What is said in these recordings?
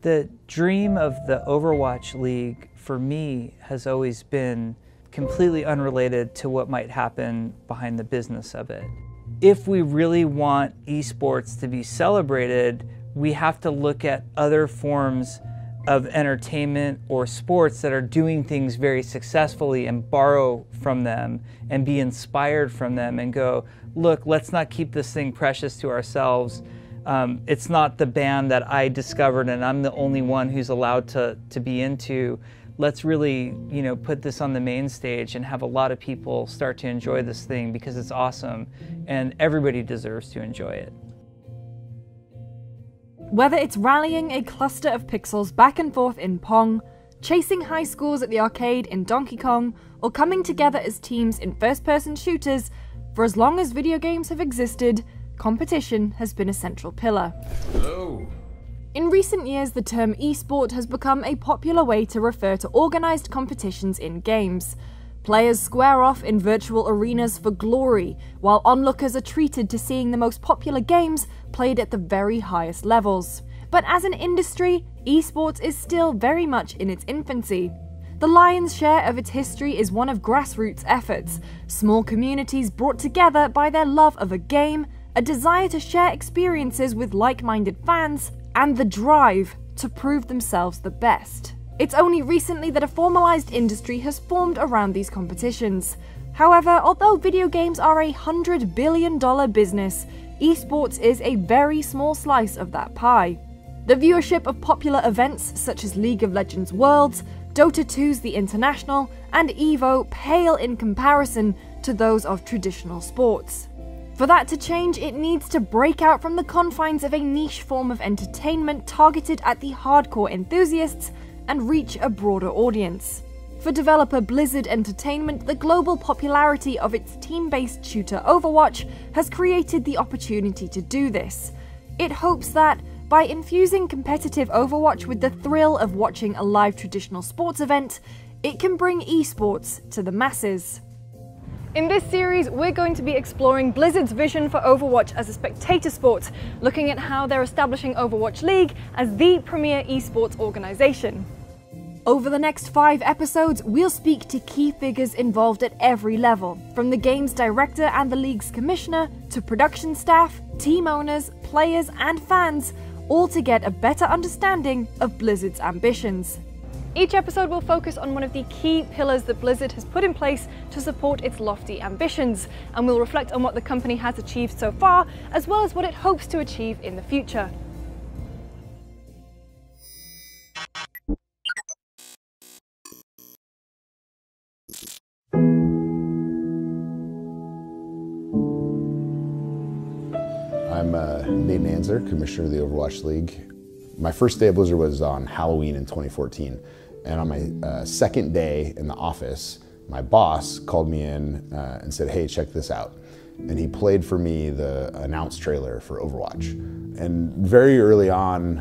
The dream of the Overwatch League for me has always been completely unrelated to what might happen behind the business of it. If we really want esports to be celebrated, we have to look at other forms of entertainment or sports that are doing things very successfully and borrow from them and be inspired from them and go, look, let's not keep this thing precious to ourselves. It's not the band that I discovered and I'm the only one who's allowed to be into. Let's really, put this on the main stage and have a lot of people start to enjoy this thing because it's awesome and everybody deserves to enjoy it. Whether it's rallying a cluster of pixels back and forth in Pong, chasing high scores at the arcade in Donkey Kong, or coming together as teams in first-person shooters, for as long as video games have existed, competition has been a central pillar. Hello. In recent years, the term esport has become a popular way to refer to organised competitions in games. Players square off in virtual arenas for glory, while onlookers are treated to seeing the most popular games played at the very highest levels. But as an industry, esports is still very much in its infancy. The lion's share of its history is one of grassroots efforts, small communities brought together by their love of a game, a desire to share experiences with like-minded fans, and the drive to prove themselves the best. It's only recently that a formalized industry has formed around these competitions. However, although video games are a $100 billion business, esports is a very small slice of that pie. The viewership of popular events such as League of Legends Worlds, Dota 2's The International, and EVO pale in comparison to those of traditional sports. For that to change, it needs to break out from the confines of a niche form of entertainment targeted at the hardcore enthusiasts and reach a broader audience. For developer Blizzard Entertainment, the global popularity of its team-based shooter Overwatch has created the opportunity to do this. It hopes that, by infusing competitive Overwatch with the thrill of watching a live traditional sports event, it can bring esports to the masses. In this series, we're going to be exploring Blizzard's vision for Overwatch as a spectator sport, looking at how they're establishing Overwatch League as the premier esports organization. Over the next 5 episodes, we'll speak to key figures involved at every level, from the game's director and the league's commissioner, to production staff, team owners, players, and fans, all to get a better understanding of Blizzard's ambitions. Each episode will focus on one of the key pillars that Blizzard has put in place to support its lofty ambitions, and we'll reflect on what the company has achieved so far, as well as what it hopes to achieve in the future. I'm Nate Nanzer, Commissioner of the Overwatch League. My first day at Blizzard was on Halloween in 2014, and on my second day in the office, my boss called me in and said, hey, check this out. And he played for me the announced trailer for Overwatch. And very early on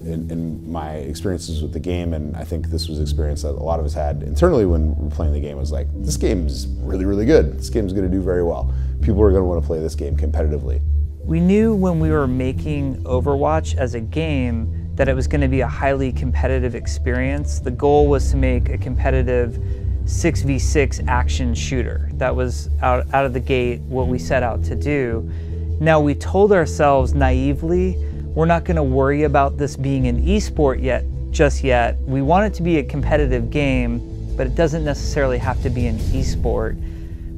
in my experiences with the game, and I think this was an experience that a lot of us had internally when we were playing the game, was like, this game's really, really good. This game's gonna do very well. People are gonna wanna play this game competitively. We knew when we were making Overwatch as a game that it was going to be a highly competitive experience. The goal was to make a competitive 6v6 action shooter. That was out of the gate what we set out to do. Now we told ourselves naively, we're not going to worry about this being an esport just yet. We want it to be a competitive game, but it doesn't necessarily have to be an esport.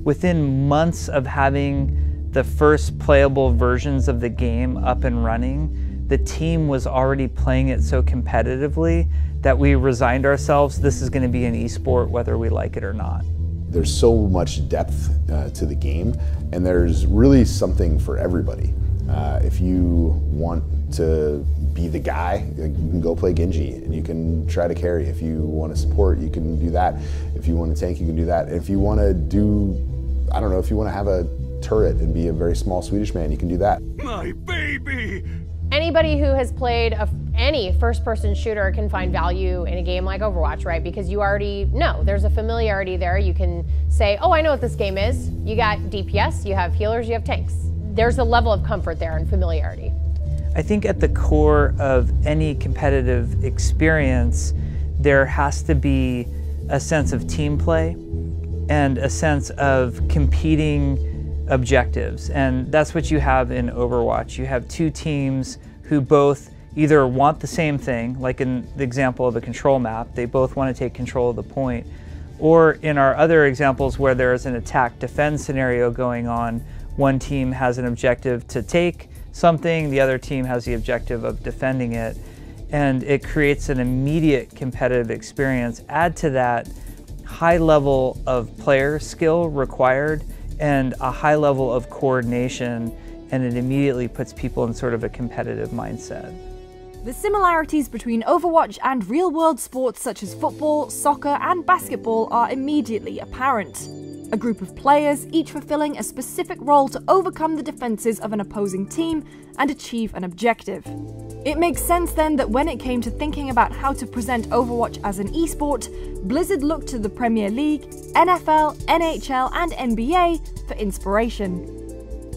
Within months of having the first playable versions of the game up and running, the team was already playing it so competitively that we resigned ourselves, this is going to be an esport whether we like it or not. There's so much depth to the game, and there's really something for everybody. If you want to be the guy, you can go play Genji and you can try to carry. If you want to support, you can do that. If you want to tank, you can do that. If you want to do, I don't know, if you want to have a turret and be a very small Swedish man, you can do that. My baby! Anybody who has played any first-person shooter can find value in a game like Overwatch, right? Because you already know, there's a familiarity there. You can say, oh, I know what this game is. You got DPS, you have healers, you have tanks. There's a level of comfort there and familiarity. I think at the core of any competitive experience, there has to be a sense of team play and a sense of competing objectives. And that's what you have in Overwatch. You have two teams who both either want the same thing, like in the example of a control map, they both want to take control of the point, or in our other examples where there is an attack-defend scenario going on, one team has an objective to take something, the other team has the objective of defending it, and it creates an immediate competitive experience. Add to that high level of player skill required and a high level of coordination, and it immediately puts people in sort of a competitive mindset. The similarities between Overwatch and real-world sports such as football, soccer, and basketball are immediately apparent. A group of players, each fulfilling a specific role to overcome the defenses of an opposing team and achieve an objective. It makes sense then that when it came to thinking about how to present Overwatch as an esport, Blizzard looked to the Premier League, NFL, NHL, and NBA for inspiration.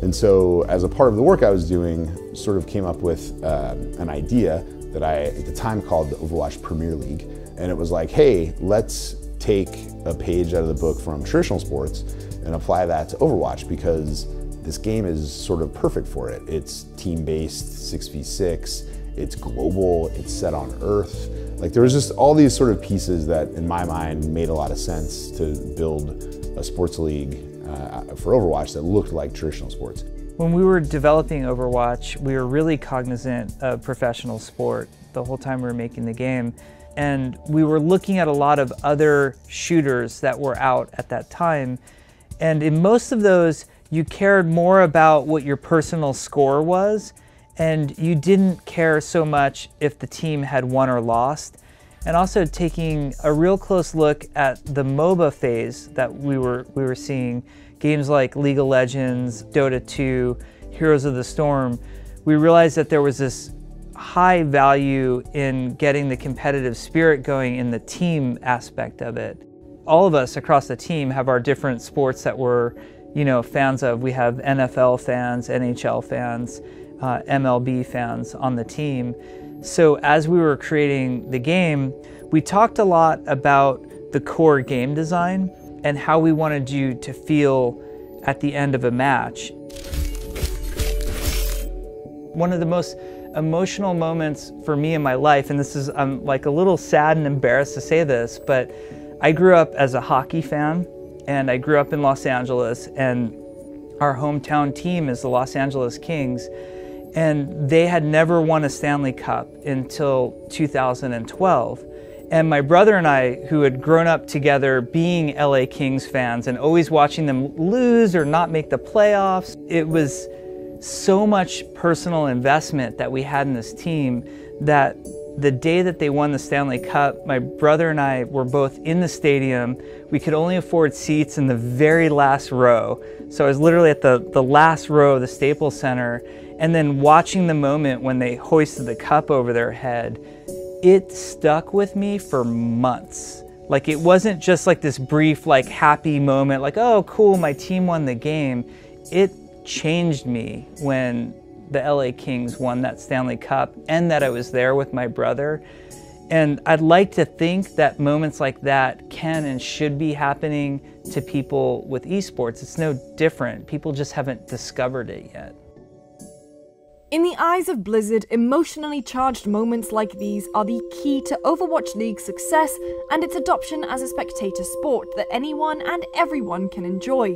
And so as a part of the work I was doing, sort of came up with an idea that I, at the time, called the Overwatch Premier League. And it was like, hey, let's take a page out of the book from traditional sports and apply that to Overwatch, because this game is sort of perfect for it. It's team-based, 6v6, it's global, it's set on Earth. Like, there was just all these sort of pieces that, in my mind, made a lot of sense to build a sports league for Overwatch that looked like traditional sports. When we were developing Overwatch, we were really cognizant of professional sport the whole time we were making the game. And we were looking at a lot of other shooters that were out at that time. And in most of those, you cared more about what your personal score was, and you didn't care so much if the team had won or lost. And also taking a real close look at the MOBA phase that we were seeing, games like League of Legends, Dota 2, Heroes of the Storm, we realized that there was this high value in getting the competitive spirit going in the team aspect of it. All of us across the team have our different sports that we're, fans of. We have NFL fans, NHL fans, MLB fans on the team. So as we were creating the game, we talked a lot about the core game design and how we wanted you to feel at the end of a match. One of the most emotional moments for me in my life, and this is, I'm like a little sad and embarrassed to say this, but I grew up as a hockey fan, and I grew up in Los Angeles, and our hometown team is the Los Angeles Kings, and they had never won a Stanley Cup until 2012. And my brother and I, who had grown up together being LA Kings fans and always watching them lose or not make the playoffs, it was so much personal investment that we had in this team that the day that they won the Stanley Cup, my brother and I were both in the stadium. We could only afford seats in the very last row. So I was literally at the last row of the Staples Center, and then watching the moment when they hoisted the cup over their head, it stuck with me for months. Like, it wasn't just like this brief, like, happy moment, like, oh, cool, my team won the game. It changed me when the LA Kings won that Stanley Cup, and that I was there with my brother. And I'd like to think that moments like that can and should be happening to people with esports. It's no different. People just haven't discovered it yet. In the eyes of Blizzard, emotionally charged moments like these are the key to Overwatch League's success and its adoption as a spectator sport that anyone and everyone can enjoy.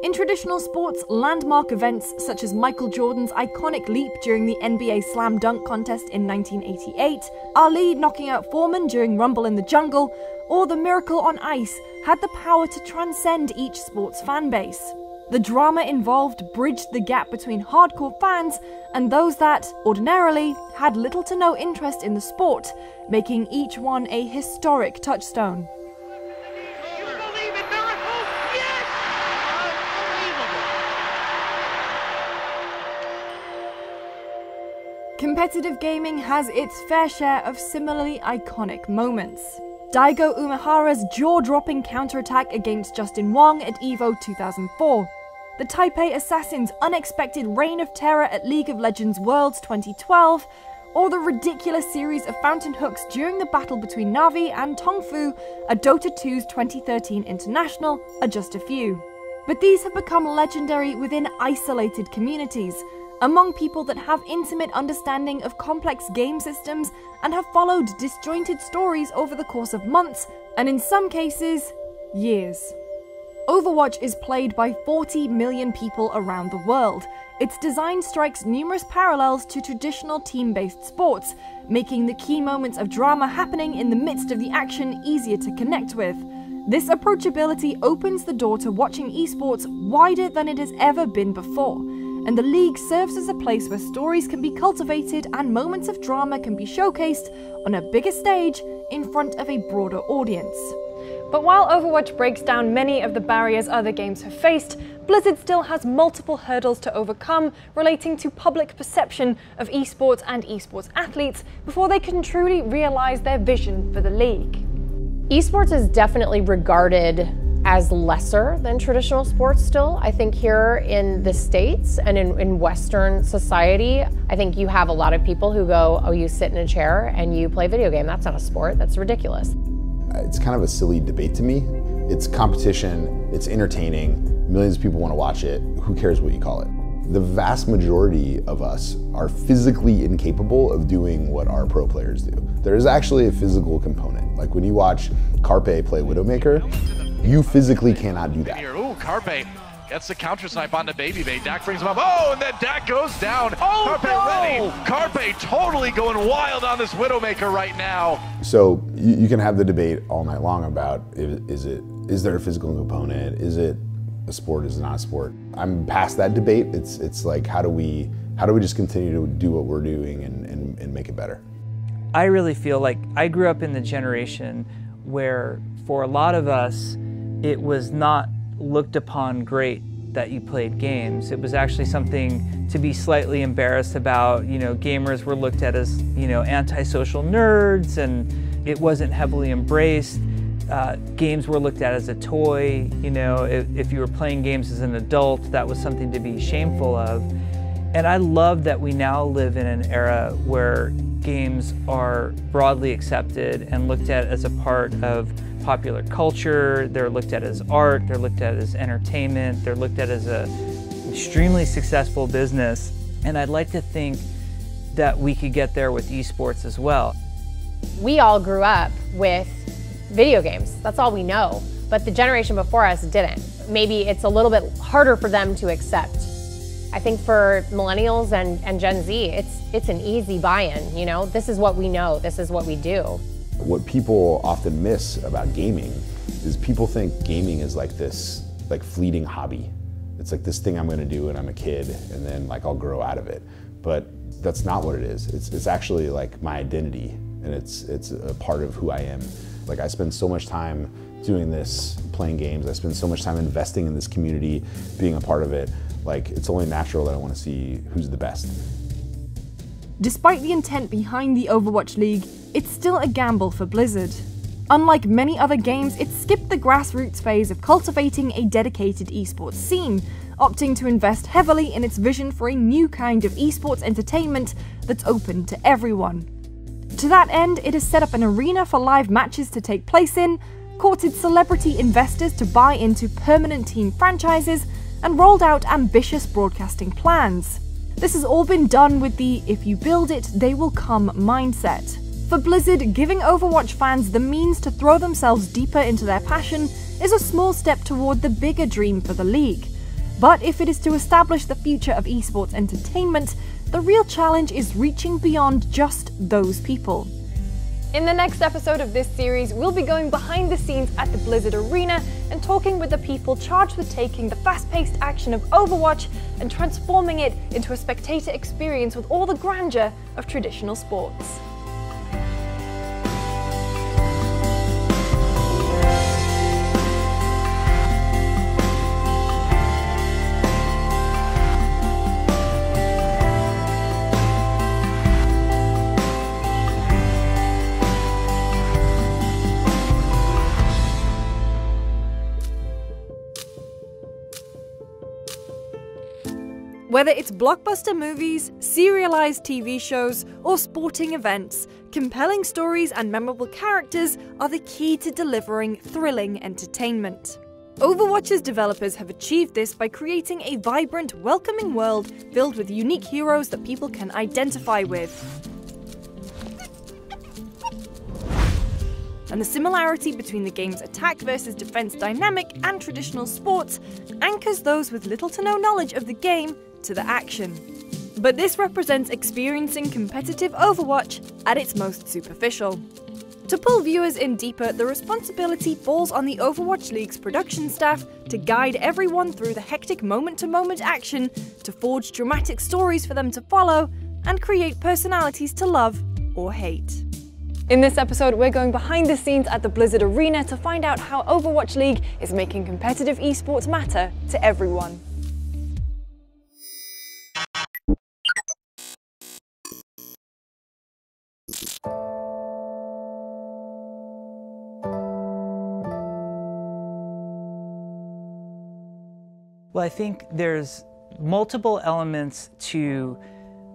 In traditional sports, landmark events such as Michael Jordan's iconic leap during the NBA Slam Dunk Contest in 1988, Ali knocking out Foreman during Rumble in the Jungle, or the Miracle on Ice had the power to transcend each sports fanbase. The drama involved bridged the gap between hardcore fans and those that, ordinarily, had little to no interest in the sport, making each one a historic touchstone. You believe in miracles? Yes! Unbelievable! Competitive gaming has its fair share of similarly iconic moments. Daigo Umehara's jaw-dropping counterattack against Justin Wong at EVO 2004. the Taipei Assassins' unexpected reign of terror at League of Legends Worlds 2012, or the ridiculous series of fountain hooks during the battle between Na'Vi and Tongfu at Dota 2's 2013 International are just a few. But these have become legendary within isolated communities, among people that have intimate understanding of complex game systems and have followed disjointed stories over the course of months, and in some cases, years. Overwatch is played by 40 million people around the world. Its design strikes numerous parallels to traditional team-based sports, making the key moments of drama happening in the midst of the action easier to connect with. This approachability opens the door to watching esports wider than it has ever been before, and the league serves as a place where stories can be cultivated and moments of drama can be showcased on a bigger stage in front of a broader audience. But while Overwatch breaks down many of the barriers other games have faced, Blizzard still has multiple hurdles to overcome relating to public perception of esports and esports athletes before they can truly realize their vision for the league. Esports is definitely regarded as lesser than traditional sports still. I think here in the States and in Western society, I think you have a lot of people who go, oh, you sit in a chair and you play a video game. That's not a sport, that's ridiculous. It's kind of a silly debate to me. It's competition, it's entertaining, millions of people want to watch it, who cares what you call it? The vast majority of us are physically incapable of doing what our pro players do. There is actually a physical component. Like when you watch Carpe play Widowmaker, you physically cannot do that. Ooh, Carpe gets the counter snipe on the baby bait. Dak brings him up. Oh, and then Dak goes down. Oh, Carpe no! Ready. Carpe totally going wild on this Widowmaker right now. So you can have the debate all night long about is there a physical component? Is it a sport? Is it not a sport? I'm past that debate. It's like how do we just continue to do what we're doing and make it better? I really feel like I grew up in the generation where for a lot of us, it was not looked upon great that you played games. It was actually something to be slightly embarrassed about. You know, gamers were looked at as, you know, antisocial nerds, and it wasn't heavily embraced. Games were looked at as a toy. You know, if you were playing games as an adult, that was something to be shameful of. And I love that we now live in an era where games are broadly accepted and looked at as a part of popular culture. They're looked at as art, they're looked at as entertainment, they're looked at as an extremely successful business. And I'd like to think that we could get there with esports as well. We all grew up with video games, that's all we know, but the generation before us didn't. Maybe it's a little bit harder for them to accept. I think for millennials and Gen Z, it's an easy buy-in, you know? This is what we know, this is what we do. What people often miss about gaming is people think gaming is like this fleeting hobby. It's like this thing I'm gonna do when I'm a kid and then like I'll grow out of it. But that's not what it is. It's actually like my identity, and it's a part of who I am. Like I spend so much time doing this, playing games. I spend so much time investing in this community, being a part of it. Like it's only natural that I want to see who's the best. Despite the intent behind the Overwatch League, it's still a gamble for Blizzard. Unlike many other games, it skipped the grassroots phase of cultivating a dedicated esports scene, opting to invest heavily in its vision for a new kind of esports entertainment that's open to everyone. To that end, it has set up an arena for live matches to take place in, courted celebrity investors to buy into permanent team franchises, and rolled out ambitious broadcasting plans. This has all been done with the "if you build it, they will come" mindset. For Blizzard, giving Overwatch fans the means to throw themselves deeper into their passion is a small step toward the bigger dream for the league. But if it is to establish the future of esports entertainment, the real challenge is reaching beyond just those people. In the next episode of this series, we'll be going behind the scenes at the Blizzard Arena and talking with the people charged with taking the fast-paced action of Overwatch and transforming it into a spectator experience with all the grandeur of traditional sports. Whether it's blockbuster movies, serialized TV shows, or sporting events, compelling stories and memorable characters are the key to delivering thrilling entertainment. Overwatch's developers have achieved this by creating a vibrant, welcoming world filled with unique heroes that people can identify with. And the similarity between the game's attack versus defense dynamic and traditional sports anchors those with little to no knowledge of the game to the action. But this represents experiencing competitive Overwatch at its most superficial. To pull viewers in deeper, the responsibility falls on the Overwatch League's production staff to guide everyone through the hectic moment-to-moment action, to forge dramatic stories for them to follow, and create personalities to love or hate. In this episode, we're going behind the scenes at the Blizzard Arena to find out how Overwatch League is making competitive esports matter to everyone. Well, I think there's multiple elements to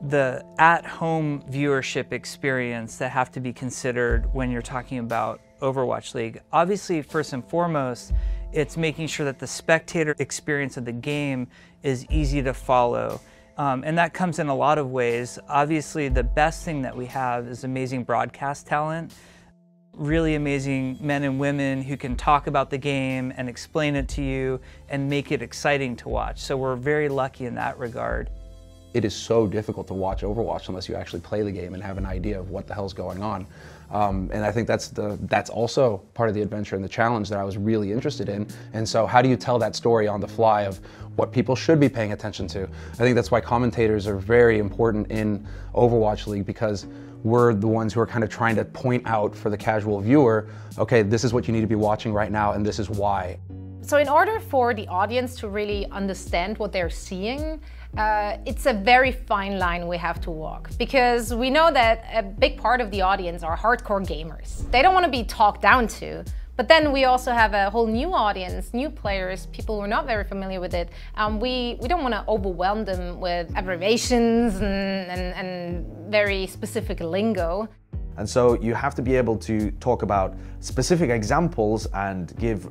the at-home viewership experience that have to be considered when you're talking about Overwatch League. Obviously, first and foremost, it's making sure that the spectator experience of the game is easy to follow. And that comes in a lot of ways. Obviously, the best thing that we have is amazing broadcast talent. Really amazing men and women who can talk about the game and explain it to you and make it exciting to watch. So we're very lucky in that regard. It is so difficult to watch Overwatch unless you actually play the game and have an idea of what the hell's going on. And I think that's also part of the adventure and the challenge that I was really interested in. And so how do you tell that story on the fly of what people should be paying attention to? I think that's why commentators are very important in Overwatch League, because we're the ones who are kind of trying to point out for the casual viewer, okay, this is what you need to be watching right now and this is why. So in order for the audience to really understand what they're seeing, it's a very fine line we have to walk, because we know that a big part of the audience are hardcore gamers. They don't want to be talked down to, but then we also have a whole new audience, new players, people who are not very familiar with it. We don't want to overwhelm them with abbreviations and very specific lingo. And so you have to be able to talk about specific examples and give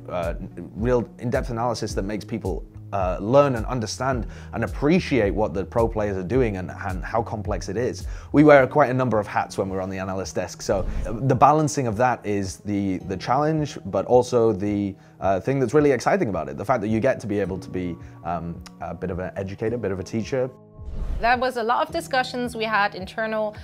real in-depth analysis that makes people learn and understand and appreciate what the pro players are doing and how complex it is. We wear quite a number of hats when we're on the analyst desk, so the balancing of that is the challenge, but also the thing that's really exciting about it, the fact that you get to be able to be a bit of an educator, a bit of a teacher. There was a lot of discussions we had internal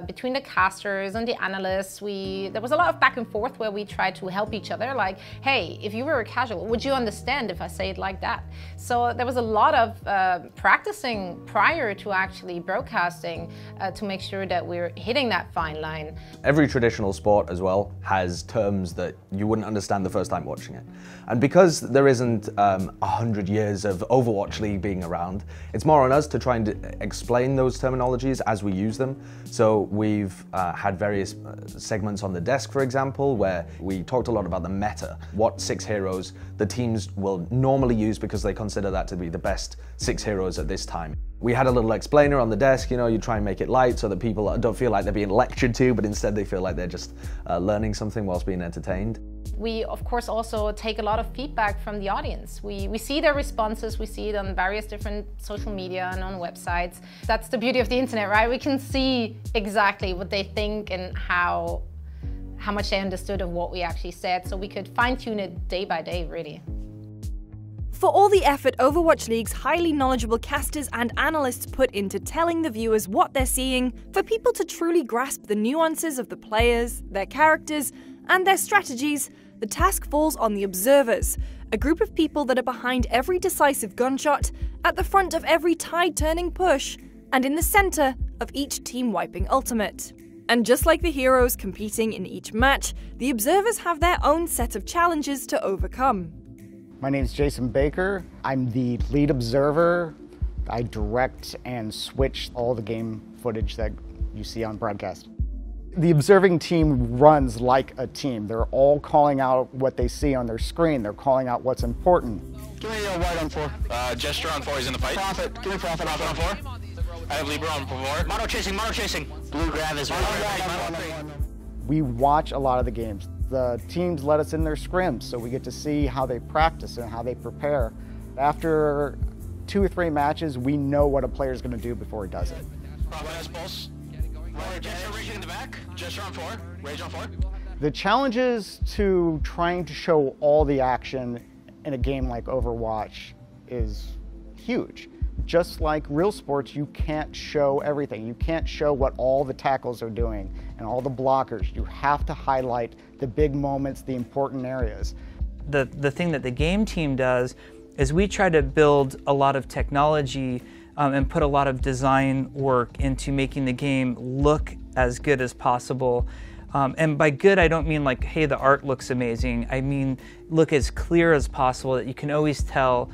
between the casters and the analysts. There was a lot of back and forth where we tried to help each other, like, hey, if you were a casual, would you understand if I say it like that? So there was a lot of practicing prior to actually broadcasting to make sure that we're hitting that fine line. Every traditional sport as well has terms that you wouldn't understand the first time watching it. And because there isn't 100 years of Overwatch League being around, it's more on us to try and explain those terminologies as we use them. So we've had various segments on the desk, for example, where we talked a lot about the meta, what 6 heroes the teams will normally use because they consider that to be the best 6 heroes at this time. We had a little explainer on the desk, you know, you try and make it light so that people don't feel like they're being lectured to, but instead they feel like they're just learning something whilst being entertained. We, of course, also take a lot of feedback from the audience. We see their responses, we see it on various different social media and on websites. That's the beauty of the internet, right? We can see exactly what they think and how much they understood of what we actually said, so we could fine-tune it day by day, really. For all the effort Overwatch League's highly knowledgeable casters and analysts put into telling the viewers what they're seeing, for people to truly grasp the nuances of the players, their characters, and their strategies, the task falls on the observers, a group of people that are behind every decisive gunshot, at the front of every tide-turning push, and in the center of each team-wiping ultimate. And just like the heroes competing in each match, the observers have their own set of challenges to overcome. My name is Jason Baker. I'm the lead observer. I direct and switch all the game footage that you see on broadcast. The observing team runs like a team. They're all calling out what they see on their screen. They're calling out what's important. Give me a white on 4. Gesture on 4, he's in the fight. Profit, give me profit on 4. I have Libra on 4. Mono chasing. Blue grab is We watch a lot of the games. The teams let us in their scrims, so we get to see how they practice and how they prepare. After 2 or 3 matches, we know what a player is going to do before he does it. Pulse. Gesture raging in the back. Gesture on 4. Rage on 4. The challenges to trying to show all the action in a game like Overwatch is huge. Just like real sports, you can't show everything. You can't show what all the tackles are doing and all the blockers. You have to highlight the big moments, the important areas. The thing that the game team does is we try to build a lot of technology and put a lot of design work into making the game look as good as possible. And by good, I don't mean like, hey, the art looks amazing. I mean, look as clear as possible that you can always tell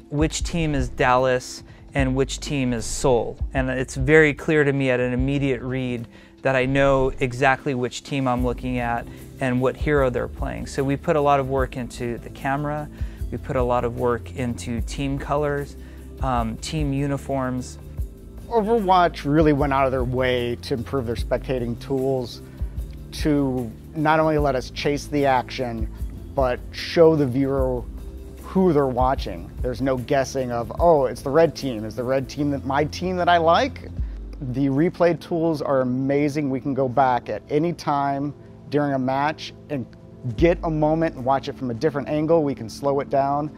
which team is Dallas and which team is Seoul. And it's very clear to me at an immediate read that I know exactly which team I'm looking at and what hero they're playing. So we put a lot of work into the camera. We put a lot of work into team colors, team uniforms. Overwatch really went out of their way to improve their spectating tools to not only let us chase the action, but show the viewer who they're watching. There's no guessing of, oh, it's the red team. Is the red team my team that I like? The replay tools are amazing. We can go back at any time during a match and get a moment and watch it from a different angle. We can slow it down.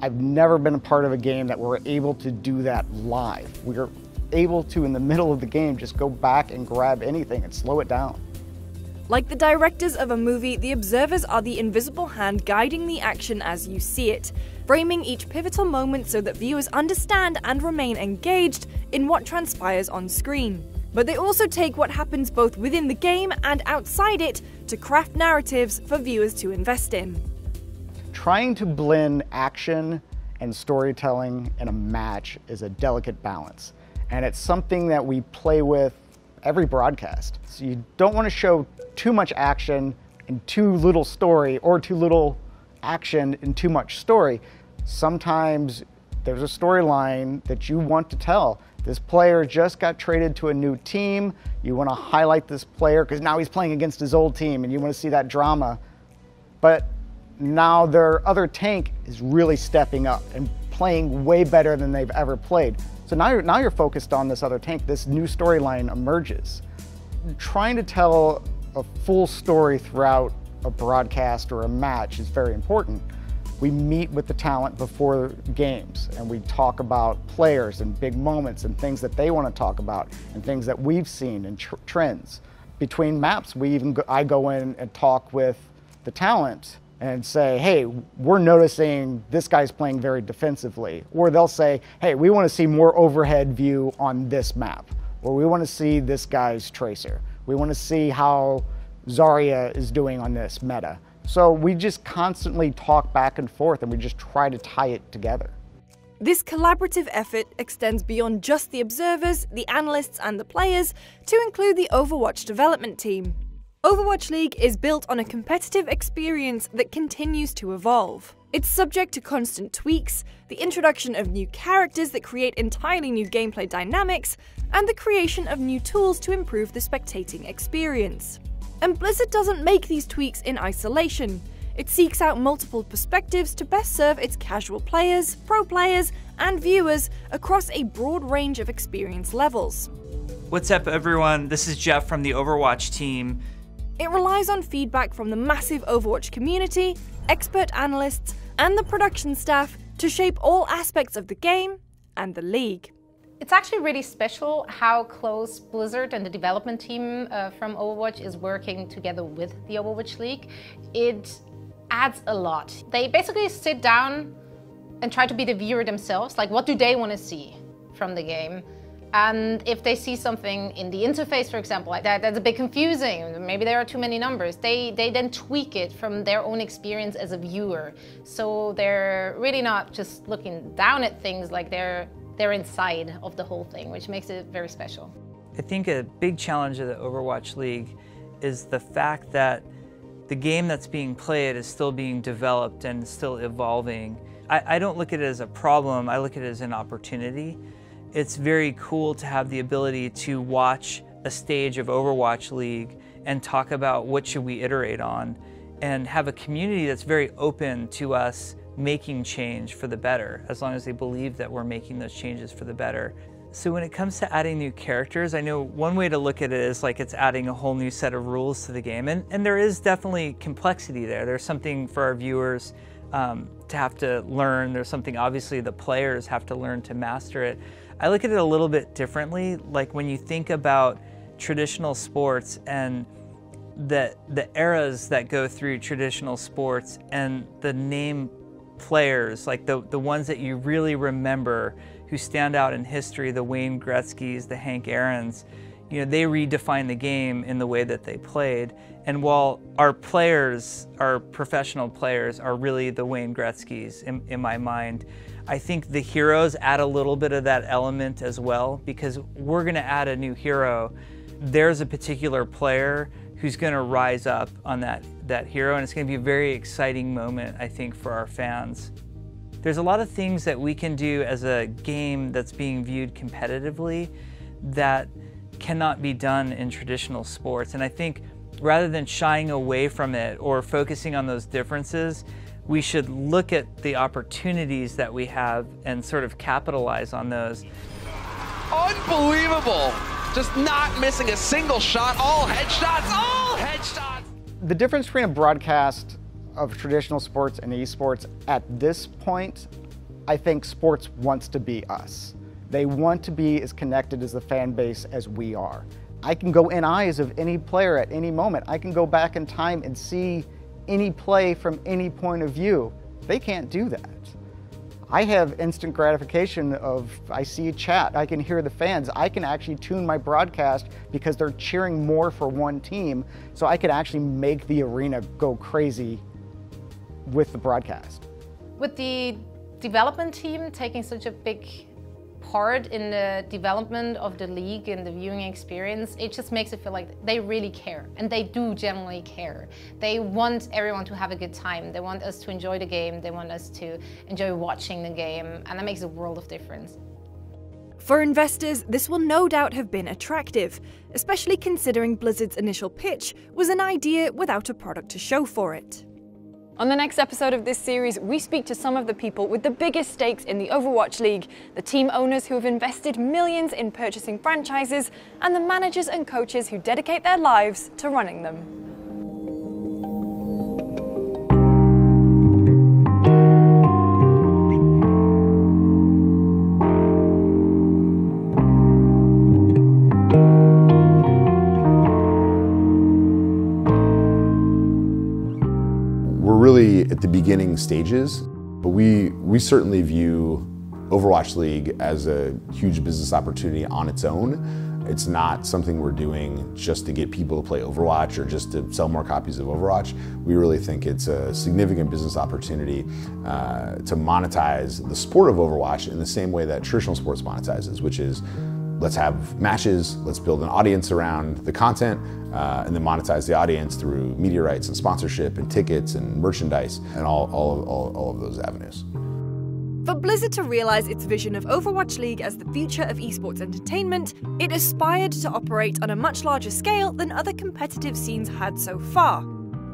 I've never been a part of a game that we're able to do that live. We're able to, in the middle of the game, just go back and grab anything and slow it down. Like the directors of a movie, the observers are the invisible hand guiding the action as you see it, framing each pivotal moment so that viewers understand and remain engaged in what transpires on screen. But they also take what happens both within the game and outside it to craft narratives for viewers to invest in. Trying to blend action and storytelling in a match is a delicate balance, and it's something that we play with every broadcast. So you don't want to show too much action and too little story, or too little action and too much story. Sometimes there's a storyline that you want to tell. This player just got traded to a new team. You want to highlight this player because now he's playing against his old team and you want to see that drama. But now their other tank is really stepping up and playing way better than they've ever played. So now you're focused on this other tank. This new storyline emerges. Trying to tell a full story throughout a broadcast or a match is very important. We meet with the talent before games and we talk about players and big moments and things that they want to talk about and things that we've seen and trends. Between maps, I go in and talk with the talent and say, hey, we're noticing this guy's playing very defensively. Or they'll say, hey, we want to see more overhead view on this map. Or we want to see this guy's tracer. We want to see how Zarya is doing on this meta. So we just constantly talk back and forth and we just try to tie it together. This collaborative effort extends beyond just the observers, the analysts and the players to include the Overwatch development team. Overwatch League is built on a competitive experience that continues to evolve. It's subject to constant tweaks, the introduction of new characters that create entirely new gameplay dynamics, and the creation of new tools to improve the spectating experience. And Blizzard doesn't make these tweaks in isolation. It seeks out multiple perspectives to best serve its casual players, pro players, and viewers across a broad range of experience levels. What's up, everyone? This is Jeff from the Overwatch team. It relies on feedback from the massive Overwatch community, expert analysts, and the production staff to shape all aspects of the game and the league. It's actually really special how close Blizzard and the development team from Overwatch is working together with the Overwatch League. It adds a lot. They basically sit down and try to be the viewer themselves, like what do they want to see from the game? And if they see something in the interface, for example, like that's a bit confusing, maybe there are too many numbers, they then tweak it from their own experience as a viewer. So they're really not just looking down at things, like they're inside of the whole thing, which makes it very special. I think a big challenge of the Overwatch League is the fact that the game that's being played is still being developed and still evolving. I don't look at it as a problem, I look at it as an opportunity. It's very cool to have the ability to watch a stage of Overwatch League and talk about what should we iterate on, and have a community that's very open to us making change for the better, as long as they believe that we're making those changes for the better. So when it comes to adding new characters, I know one way to look at it is like it's adding a whole new set of rules to the game, and there is definitely complexity there. There's something for our viewers to have to learn. There's something obviously the players have to learn to master it. I look at it a little bit differently. Like when you think about traditional sports and the eras that go through traditional sports and the name players, like the ones that you really remember who stand out in history, the Wayne Gretzkys, the Hank Aarons, you know, they redefined the game in the way that they played. And while our players, our professional players, are really the Wayne Gretzkys in my mind, I think the heroes add a little bit of that element as well, because we're gonna add a new hero. There's a particular player who's gonna rise up on that hero, and it's gonna be a very exciting moment, I think, for our fans. There's a lot of things that we can do as a game that's being viewed competitively that cannot be done in traditional sports. And I think rather than shying away from it or focusing on those differences, we should look at the opportunities that we have and sort of capitalize on those. Unbelievable! Just not missing a single shot, all headshots, all headshots! The difference between a broadcast of traditional sports and esports at this point, I think sports wants to be us. They want to be as connected as the fan base as we are. I can go in eyes of any player at any moment. I can go back in time and see any play from any point of view. They can't do that. I have instant gratification of, I see a chat, I can hear the fans, I can actually tune my broadcast because they're cheering more for one team, so I can actually make the arena go crazy with the broadcast. With the development team taking such a big part in the development of the league and the viewing experience, it just makes it feel like they really care, and they do generally care. They want everyone to have a good time. They want us to enjoy the game. They want us to enjoy watching the game, and that makes a world of difference. For investors, this will no doubt have been attractive, especially considering Blizzard's initial pitch was an idea without a product to show for it. On the next episode of this series, we speak to some of the people with the biggest stakes in the Overwatch League, the team owners who have invested millions in purchasing franchises, and the managers and coaches who dedicate their lives to running them. Really at the beginning stages, but we certainly view Overwatch League as a huge business opportunity on its own. It's not something we're doing just to get people to play Overwatch or just to sell more copies of Overwatch. We really think it's a significant business opportunity to monetize the sport of Overwatch in the same way that traditional sports monetizes, which is let's have matches, let's build an audience around the content, and then monetize the audience through media rights and sponsorship and tickets and merchandise and all of those avenues. For Blizzard to realize its vision of Overwatch League as the future of esports entertainment, it aspired to operate on a much larger scale than other competitive scenes had so far.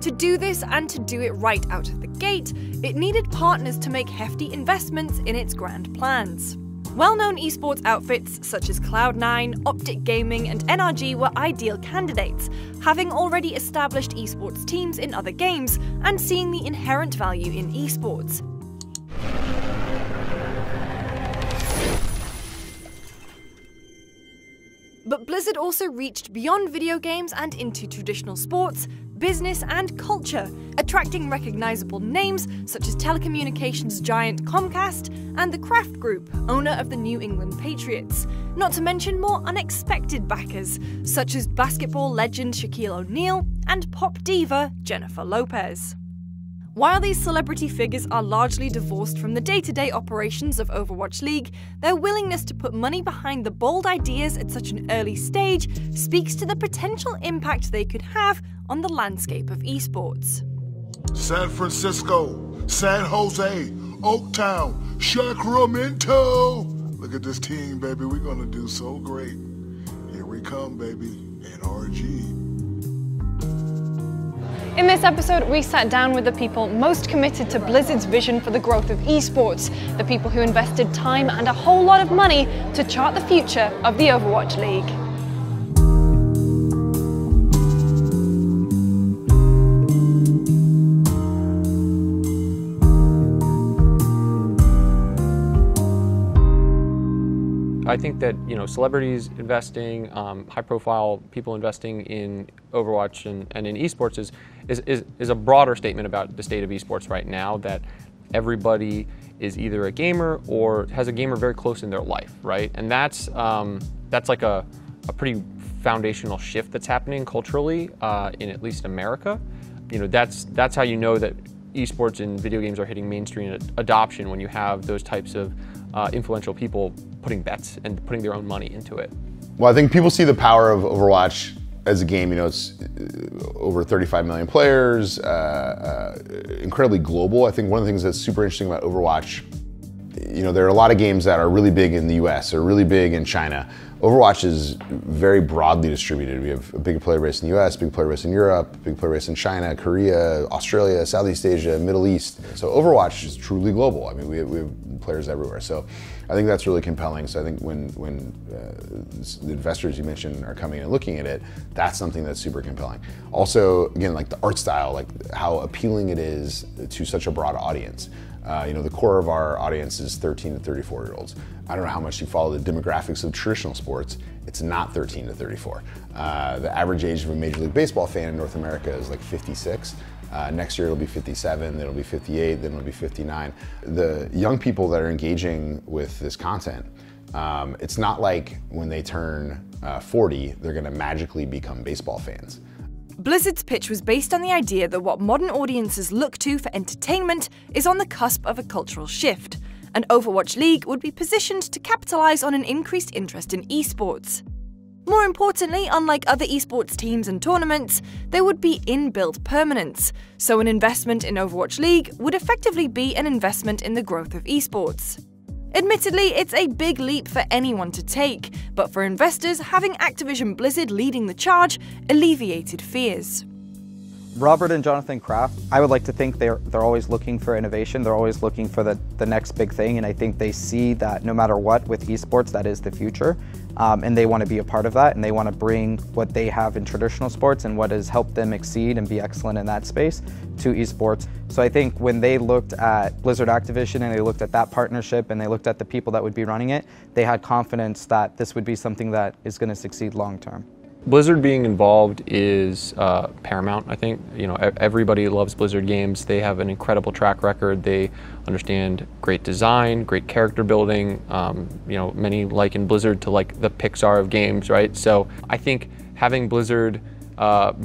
To do this and to do it right out of the gate, it needed partners to make hefty investments in its grand plans. Well-known esports outfits such as Cloud9, Optic Gaming and NRG were ideal candidates, having already established esports teams in other games and seeing the inherent value in esports. But Blizzard also reached beyond video games and into traditional sports, business and culture, attracting recognizable names such as telecommunications giant Comcast and the Kraft Group, owner of the New England Patriots, not to mention more unexpected backers such as basketball legend Shaquille O'Neal and pop diva Jennifer Lopez. While these celebrity figures are largely divorced from the day-to-day operations of Overwatch League, their willingness to put money behind the bold ideas at such an early stage speaks to the potential impact they could have on the landscape of esports. San Francisco, San Jose, Oaktown, Sacramento. Look at this team, baby. We're gonna do so great. Here we come, baby. NRG. In this episode, we sat down with the people most committed to Blizzard's vision for the growth of esports, the people who invested time and a whole lot of money to chart the future of the Overwatch League. I think that, you know, celebrities investing, high-profile people investing in Overwatch and in esports is a broader statement about the state of esports right now, that everybody is either a gamer or has a gamer very close in their life, right? And that's like a pretty foundational shift that's happening culturally in at least America. You know, that's how you know that esports and video games are hitting mainstream adoption, when you have those types of influential people putting bets and putting their own money into it. Well, I think people see the power of Overwatch as a game. You know, it's over 35 million players, incredibly global. I think one of the things that's super interesting about Overwatch, you know, there are a lot of games that are really big in the US or really big in China. Overwatch is very broadly distributed. We have a big player base in the US, big player base in Europe, big player base in China, Korea, Australia, Southeast Asia, Middle East. So Overwatch is truly global. I mean, we have players everywhere. So I think that's really compelling. So I think when the investors you mentioned are coming and looking at it, that's something that's super compelling. Also, again, like the art style, like how appealing it is to such a broad audience. You know, the core of our audience is 13 to 34-year-olds. I don't know how much you follow the demographics of traditional sports. It's not 13 to 34. The average age of a Major League Baseball fan in North America is like 56. Next year it'll be 57, then it'll be 58, then it'll be 59. The young people that are engaging with this content, it's not like when they turn 40, they're gonna magically become baseball fans. Blizzard's pitch was based on the idea that what modern audiences look to for entertainment is on the cusp of a cultural shift, and Overwatch League would be positioned to capitalize on an increased interest in esports. More importantly, unlike other esports teams and tournaments, there would be inbuilt permanence, so an investment in Overwatch League would effectively be an investment in the growth of esports. Admittedly, it's a big leap for anyone to take, but for investors, having Activision Blizzard leading the charge alleviated fears. Robert and Jonathan Kraft, I would like to think they're always looking for innovation, they're always looking for the next big thing, and I think they see that no matter what with esports, that is the future, and they want to be a part of that, and they want to bring what they have in traditional sports and what has helped them exceed and be excellent in that space to esports. So I think when they looked at Blizzard Activision and they looked at that partnership and they looked at the people that would be running it, they had confidence that this would be something that is going to succeed long term. Blizzard being involved is paramount, I think. You know, everybody loves Blizzard games. They have an incredible track record. They understand great design, great character building. You know, many liken Blizzard to like the Pixar of games, right? So I think having Blizzard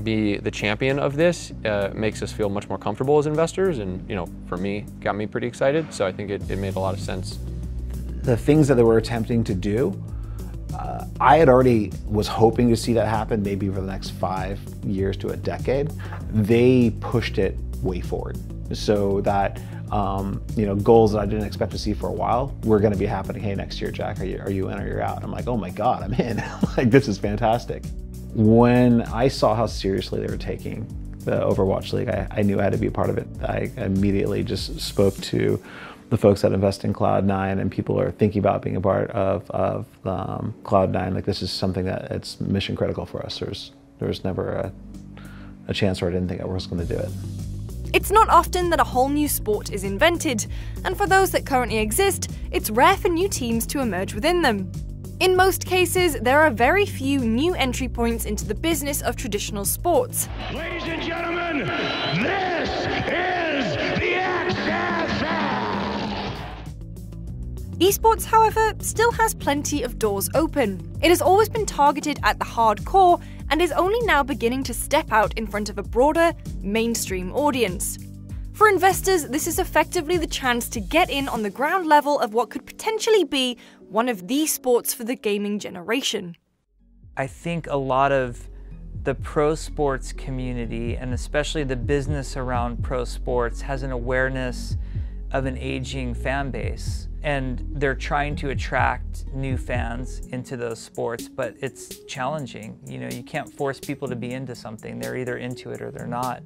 be the champion of this makes us feel much more comfortable as investors, and, you know, for me, got me pretty excited. So I think it made a lot of sense. The things that they were attempting to do, I had already was hoping to see that happen maybe over the next 5 years to a decade. They pushed it way forward, so that you know, goals that I didn't expect to see for a while were going to be happening. Hey, next year, Jack, are you in or you're out? I'm like, oh my God, I'm in. Like, this is fantastic. When I saw how seriously they were taking the Overwatch League, I knew I had to be a part of it. I immediately just spoke to the folks that invest in Cloud9, and people are thinking about being a part of Cloud9. Like, this is something that it's mission critical for us. There was never a chance where I didn't think I was going to do it. It's not often that a whole new sport is invented, and for those that currently exist, it's rare for new teams to emerge within them. In most cases, there are very few new entry points into the business of traditional sports. Ladies and gentlemen, this is the XFL! Esports, however, still has plenty of doors open. It has always been targeted at the hardcore and is only now beginning to step out in front of a broader, mainstream audience. For investors, this is effectively the chance to get in on the ground level of what could potentially be one of the sports for the gaming generation. I think a lot of the pro sports community, and especially the business around pro sports, has an awareness of an aging fan base. And they're trying to attract new fans into those sports, but it's challenging. You know, you can't force people to be into something. They're either into it or they're not.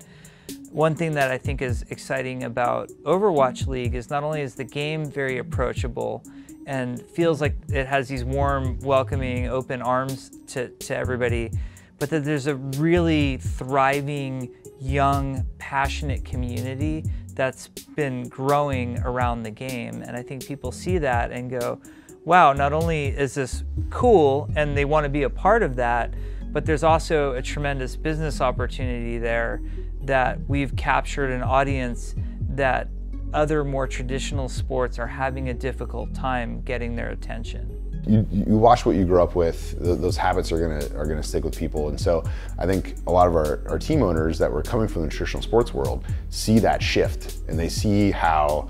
One thing that I think is exciting about Overwatch League is not only is the game very approachable and feels like it has these warm, welcoming, open arms to everybody, but that there's a really thriving, young, passionate community that's been growing around the game. And I think people see that and go, wow, not only is this cool and they want to be a part of that, but there's also a tremendous business opportunity there that we've captured an audience that other more traditional sports are having a difficult time getting their attention. You watch what you grew up with, those habits are gonna stick with people. And so I think a lot of our team owners that were coming from the traditional sports world see that shift, and they see how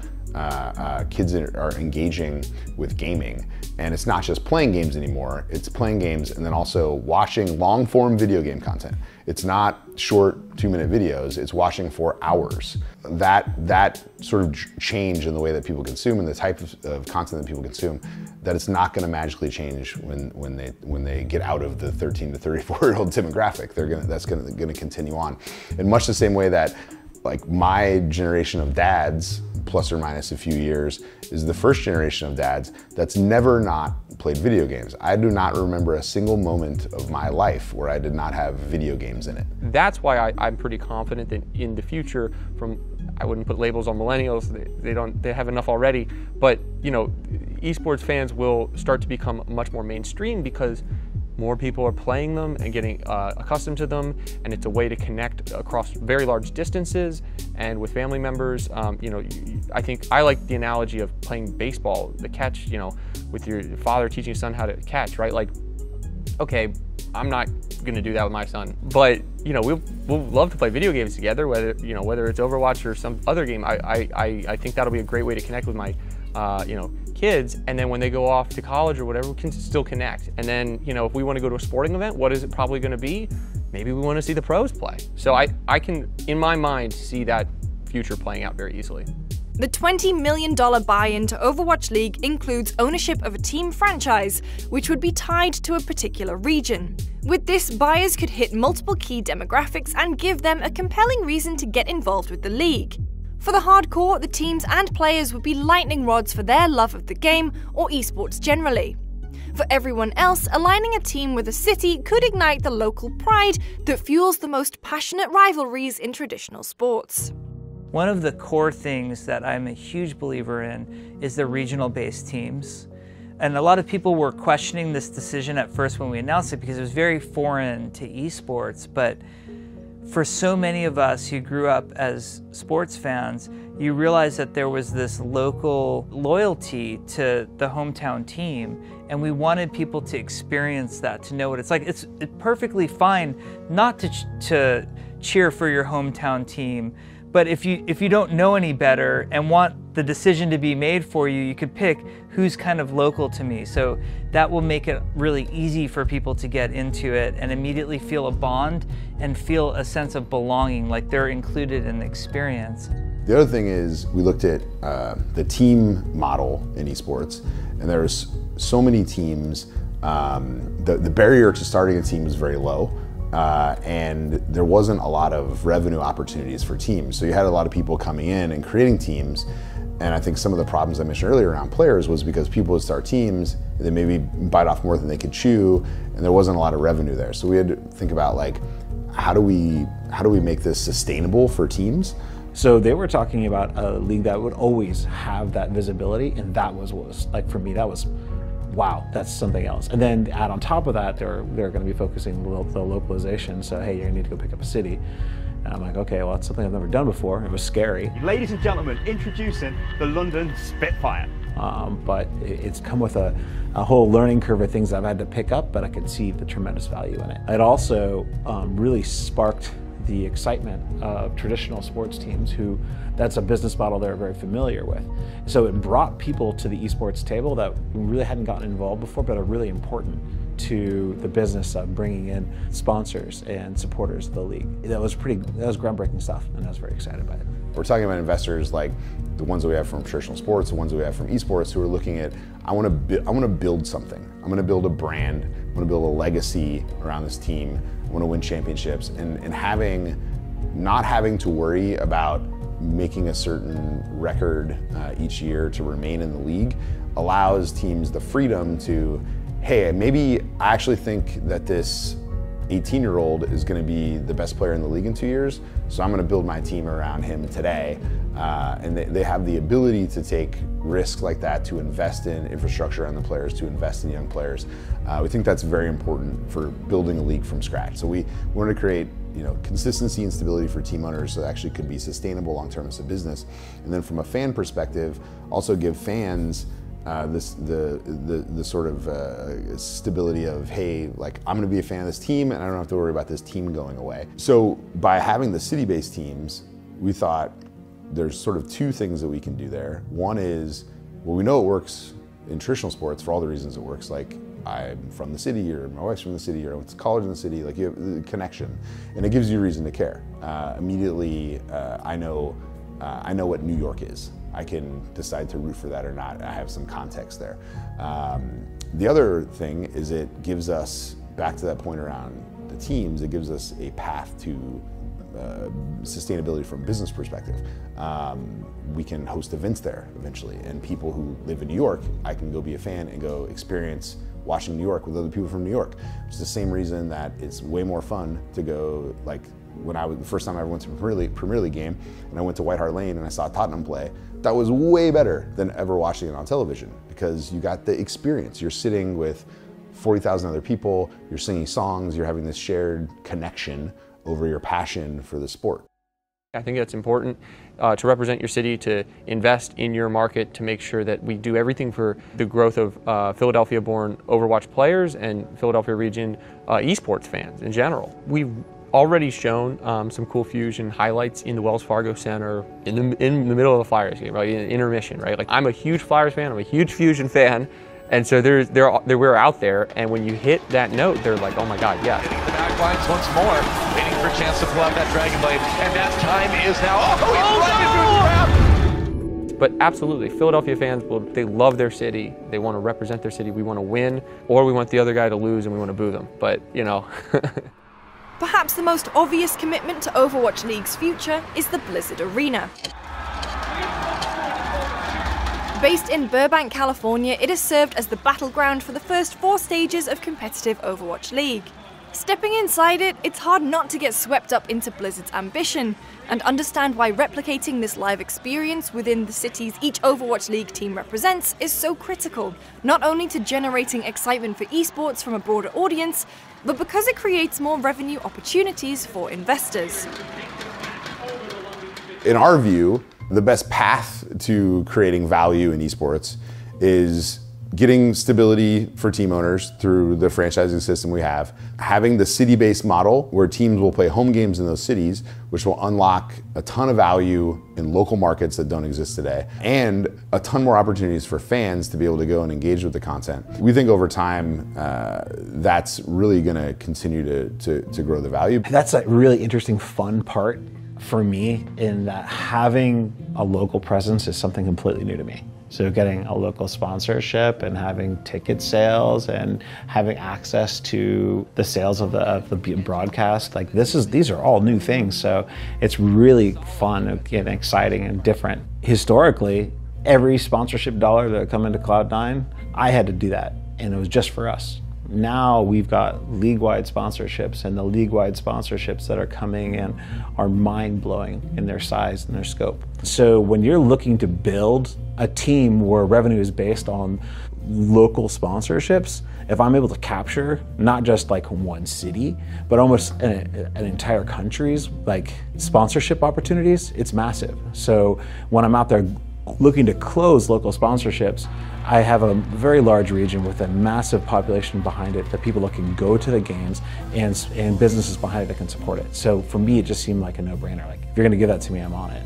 kids are engaging with gaming. And it's not just playing games anymore, it's playing games and then also watching long form video game content. It's not short 2-minute videos, it's watching for hours. That sort of change in the way that people consume and the type of content that people consume, that it's not gonna magically change when they get out of the 13 to 34-year-old demographic. That's gonna continue on. In much the same way that like my generation of dads, plus or minus a few years, is the first generation of dads that's never not played video games. I do not remember a single moment of my life where I did not have video games in it. That's why I'm pretty confident that in the future, I wouldn't put labels on millennials, they have enough already, but you know, esports fans will start to become much more mainstream because more people are playing them and getting accustomed to them, and it's a way to connect across very large distances and with family members. You know, I think I like the analogy of playing baseball, the catch, you know, with your father teaching your son how to catch, right? Like, okay, I'm not gonna do that with my son, but you know, we'll love to play video games together, whether it's Overwatch or some other game. I think that'll be a great way to connect with my you know, kids, and then when they go off to college or whatever, we can still connect. And then, you know, if we want to go to a sporting event, what is it probably going to be? Maybe we want to see the pros play. So I can, in my mind, see that future playing out very easily. The $20 million buy-in to Overwatch League includes ownership of a team franchise, which would be tied to a particular region. With this, buyers could hit multiple key demographics and give them a compelling reason to get involved with the league. For the hardcore, the teams and players would be lightning rods for their love of the game or esports generally. For everyone else, aligning a team with a city could ignite the local pride that fuels the most passionate rivalries in traditional sports. One of the core things that I'm a huge believer in is the regional-based teams. And a lot of people were questioning this decision at first when we announced it because it was very foreign to esports, but for so many of us who grew up as sports fans, you realize that there was this local loyalty to the hometown team, and we wanted people to experience that, to know what it's like. It's perfectly fine not to cheer for your hometown team, but if you don't know any better and want the decision to be made for you, you could pick who's kind of local to me. So that will make it really easy for people to get into it and immediately feel a bond and feel a sense of belonging, like they're included in the experience. The other thing is we looked at the team model in esports, and there's so many teams. The barrier to starting a team is very low. And there wasn't a lot of revenue opportunities for teams. So you had a lot of people coming in and creating teams. And I think some of the problems I mentioned earlier around players was because people would start teams, they maybe bite off more than they could chew, and there wasn't a lot of revenue there. So we had to think about, like, how do we make this sustainable for teams? So they were talking about a league that would always have that visibility, and that was like, for me, that was, wow, that's something else. And then add on top of that, they're going to be focusing the localization. So hey, you're going to need to go pick up a city. And I'm like, okay, well, that's something I've never done before. It was scary. Ladies and gentlemen, introducing the London Spitfire. But it's come with a whole learning curve of things I've had to pick up, but I could see the tremendous value in it. It also really sparked the excitement of traditional sports teams who that's a business model they're very familiar with. So it brought people to the esports table that really hadn't gotten involved before, but are really important to the business of bringing in sponsors and supporters of the league. That was groundbreaking stuff, and I was very excited by it. We're talking about investors like the ones that we have from traditional sports, the ones that we have from esports, who are looking at, I want to build something. I'm going to build a brand. I'm going to build a legacy around this team. I want to win championships, and not having to worry about making a certain record each year to remain in the league allows teams the freedom to, hey, maybe I actually think that this 18-year-old is going to be the best player in the league in 2 years, so I'm going to build my team around him today. And they have the ability to take risks like that, to invest in infrastructure around the players, to invest in young players. We think that's very important for building a league from scratch. So we wanted to create consistency and stability for team owners so that actually could be sustainable long-term as a business. And then from a fan perspective, also give fans the sort of stability of, hey, like, I'm going to be a fan of this team and I don't have to worry about this team going away. So by having the city-based teams, we thought there's sort of two things that we can do there. One is, well, we know it works in traditional sports for all the reasons it works, like I'm from the city, or my wife's from the city, or I went to college in the city, like you have the connection, and it gives you a reason to care. Immediately, I know what New York is. I can decide to root for that or not. I have some context there. The other thing is it gives us, back to that point around the teams, it gives us a path to sustainability from a business perspective. We can host events there eventually, and people who live in New York, I can go be a fan and go experience watching New York with other people from New York. It's the same reason that it's way more fun to go, like when the first time I ever went to a Premier League game, and I went to White Hart Lane and I saw Tottenham play, that was way better than ever watching it on television, because you got the experience. You're sitting with 40,000 other people, you're singing songs, you're having this shared connection over your passion for the sport. I think it's important to represent your city, to invest in your market, to make sure that we do everything for the growth of Philadelphia-born Overwatch players and Philadelphia region esports fans in general. We've already shown some cool Fusion highlights in the Wells Fargo Center in the middle of the Flyers game, right, in intermission, right? Like, I'm a huge Flyers fan, I'm a huge Fusion fan, and so we're out there, and when you hit that note, they're like, oh my God, yeah. Hitting the back lines once more, waiting for a chance to pull out that Dragon Blade, and that time is now. Oh, he's right into the trap! But absolutely, Philadelphia fans, they love their city, they want to represent their city, we want to win, or we want the other guy to lose and we want to boo them, but Perhaps the most obvious commitment to Overwatch League's future is the Blizzard Arena. Based in Burbank, California, it has served as the battleground for the first 4 stages of competitive Overwatch League. Stepping inside it, it's hard not to get swept up into Blizzard's ambition and understand why replicating this live experience within the cities each Overwatch League team represents is so critical, not only to generating excitement for esports from a broader audience, but because it creates more revenue opportunities for investors. In our view, the best path to creating value in esports is getting stability for team owners through the franchising system we have, having the city-based model where teams will play home games in those cities, which will unlock a ton of value in local markets that don't exist today, and a ton more opportunities for fans to be able to go and engage with the content. We think over time, that's really gonna continue to grow the value. That's a really interesting, fun part for me, in that having a local presence is something completely new to me. So getting a local sponsorship and having ticket sales and having access to the sales of the broadcast, like these are all new things. So it's really fun and exciting and different. Historically, every sponsorship dollar that come into Cloud9, I had to do that, and it was just for us. Now we've got league-wide sponsorships, and the league-wide sponsorships that are coming in are mind-blowing in their size and their scope. So when you're looking to build a team where revenue is based on local sponsorships, if I'm able to capture not just like one city, but almost an entire country's like sponsorship opportunities, it's massive. So when I'm out there looking to close local sponsorships, I have a very large region with a massive population behind it, the people that can go to the games and businesses behind it that can support it. So for me, it just seemed like a no-brainer. Like, if you're gonna give that to me, I'm on it.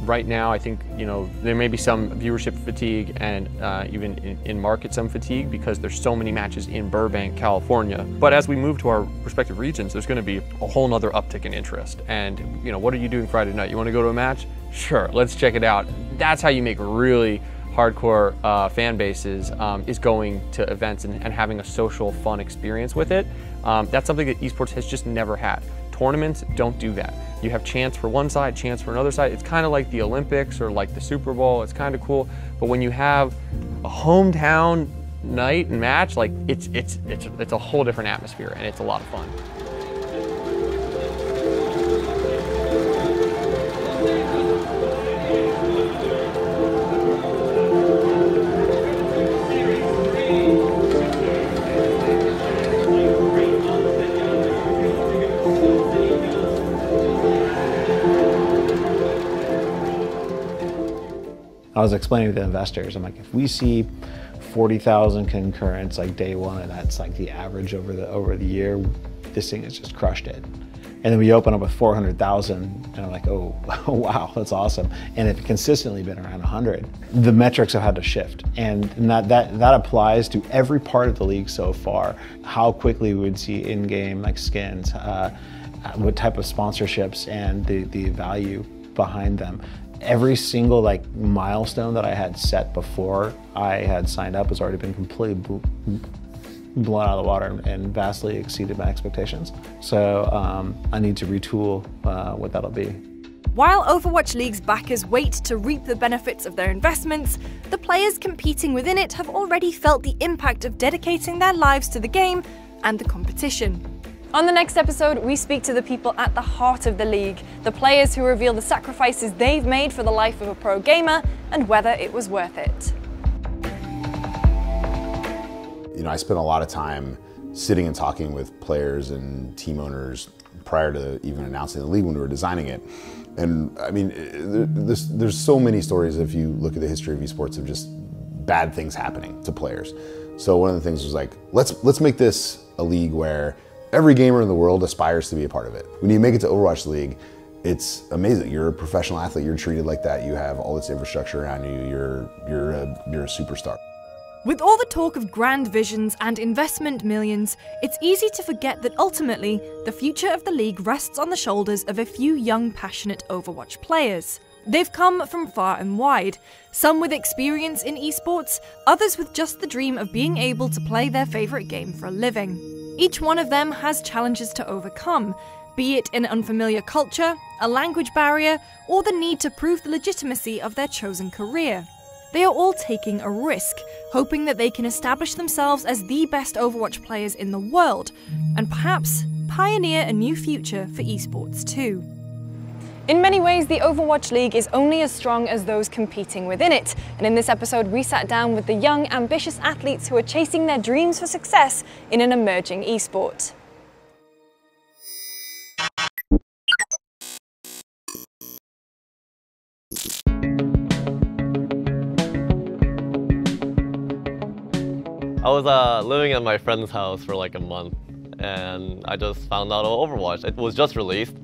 Right now, I think, you know, there may be some viewership fatigue and even in market some fatigue because there's so many matches in Burbank, California. But as we move to our respective regions, there's going to be a whole nother uptick in interest. And, you know, what are you doing Friday night? You want to go to a match? Sure, let's check it out. That's how you make really hardcore fan bases, is going to events and having a social, fun experience with it. That's something that esports has just never had. Tournaments don't do that. You have chance for one side, chance for another side. It's kind of like the Olympics or like the Super Bowl. It's kind of cool. But when you have a hometown night and match, like it's a whole different atmosphere and it's a lot of fun. I was explaining to the investors, I'm like, if we see 40,000 concurrents like day one, and that's like the average over the year, this thing has just crushed it. And then we open up with 400,000, and I'm like, oh wow, that's awesome. And it's consistently been around 100. The metrics have had to shift, and that applies to every part of the league so far. How quickly we would see in-game like skins, what type of sponsorships, and the value behind them. Every single like milestone that I had set before I had signed up has already been completely blown out of the water and vastly exceeded my expectations. So I need to retool what that'll be. While Overwatch League's backers wait to reap the benefits of their investments, the players competing within it have already felt the impact of dedicating their lives to the game and the competition. On the next episode, we speak to the people at the heart of the league, the players who reveal the sacrifices they've made for the life of a pro gamer and whether it was worth it. You know, I spent a lot of time sitting and talking with players and team owners prior to even announcing the league when we were designing it. And I mean, there's so many stories if you look at the history of esports of just bad things happening to players. So one of the things was like, let's make this a league where every gamer in the world aspires to be a part of it. When you make it to Overwatch League, it's amazing. You're a professional athlete, you're treated like that, you have all this infrastructure around you, you're a superstar. With all the talk of grand visions and investment millions, it's easy to forget that ultimately, the future of the league rests on the shoulders of a few young, passionate Overwatch players. They've come from far and wide, some with experience in esports, others with just the dream of being able to play their favourite game for a living. Each one of them has challenges to overcome, be it an unfamiliar culture, a language barrier, or the need to prove the legitimacy of their chosen career. They are all taking a risk, hoping that they can establish themselves as the best Overwatch players in the world, and perhaps pioneer a new future for esports too. In many ways, the Overwatch League is only as strong as those competing within it, and in this episode we sat down with the young, ambitious athletes who are chasing their dreams for success in an emerging esport. I was living at my friend's house for like a month, and I just found out about Overwatch. It was just released.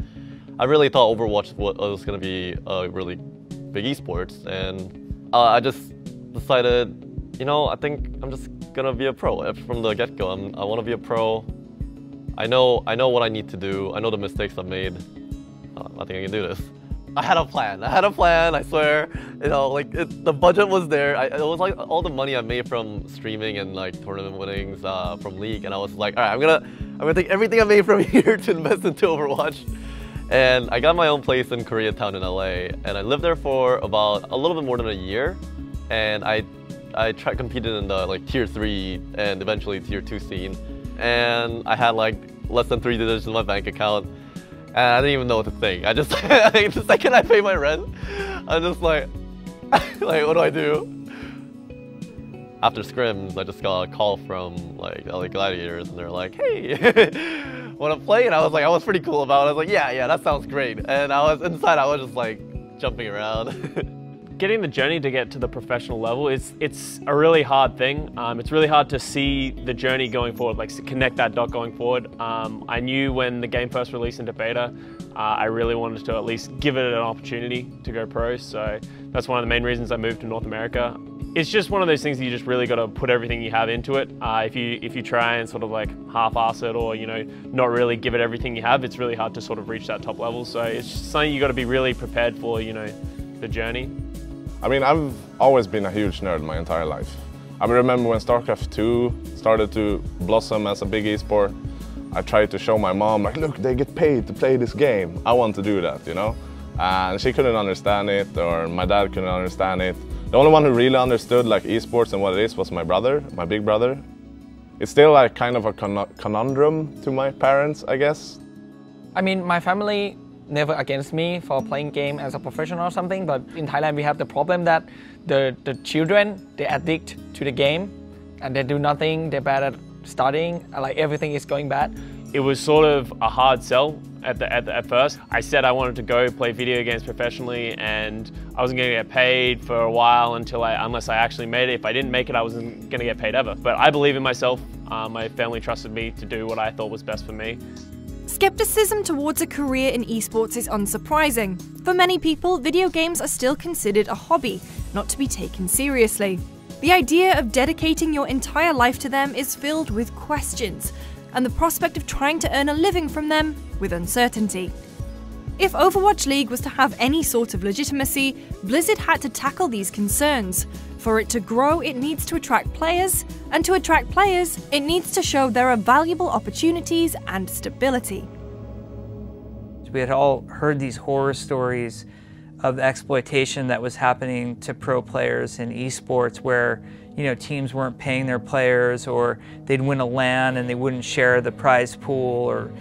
I really thought Overwatch was going to be a really big esports, and I just decided, you know, I think I'm just going to be a pro. From the get-go, I want to be a pro. I know what I need to do. I know the mistakes I've made. I think I can do this. I had a plan, I swear. You know, like, the budget was there. It was like all the money I made from streaming and like tournament winnings from League, and I was like, all right, I'm gonna take everything I made from here to invest into Overwatch. And I got my own place in Koreatown in LA, and I lived there for about a little bit more than a year. And I competed in the like tier 3 and eventually tier 2 scene. And I had like less than 3 digits in my bank account. And I didn't even know what to think. I just, the second I pay my rent, I'm just like what do I do? After scrims, I just got a call from like LA Gladiators, and they're like, hey, wanna play? And I was pretty cool about it. I was like, yeah, that sounds great. And I was inside, I was just like jumping around. Getting the journey to get to the professional level, it's a really hard thing. It's really hard to see the journey going forward, like to connect that dot going forward. I knew when the game first released into beta, I really wanted to at least give it an opportunity to go pro, so that's one of the main reasons I moved to North America. It's just one of those things that you just really got to put everything you have into it. If you try and sort of like half-ass it, or not really give it everything you have, it's really hard to sort of reach that top level. So it's just something you got to be really prepared for, the journey. I mean, I've always been a huge nerd my entire life. I remember when StarCraft 2 started to blossom as a big esport. I tried to show my mom, like, look, they get paid to play this game. I want to do that, And she couldn't understand it, or my dad couldn't understand it. The only one who really understood like esports and what it is was my brother, my big brother. It's still like kind of a conundrum to my parents, I guess. I mean, my family never against me for playing game as a professional or something, but in Thailand we have the problem that the children, they addict to the game and they do nothing, they're bad at studying, like everything is going bad. It was sort of a hard sell at first. I said I wanted to go play video games professionally, and I wasn't going to get paid for a while unless I actually made it. If I didn't make it, I wasn't going to get paid ever. But I believe in myself. My family trusted me to do what I thought was best for me. Skepticism towards a career in esports is unsurprising. For many people, video games are still considered a hobby, not to be taken seriously. The idea of dedicating your entire life to them is filled with questions, and the prospect of trying to earn a living from them with uncertainty. If Overwatch League was to have any sort of legitimacy, Blizzard had to tackle these concerns. For it to grow, it needs to attract players, and to attract players, it needs to show there are valuable opportunities and stability. We had all heard these horror stories of the exploitation that was happening to pro players in esports, where teams weren't paying their players, or they'd win a LAN and they wouldn't share the prize pool, or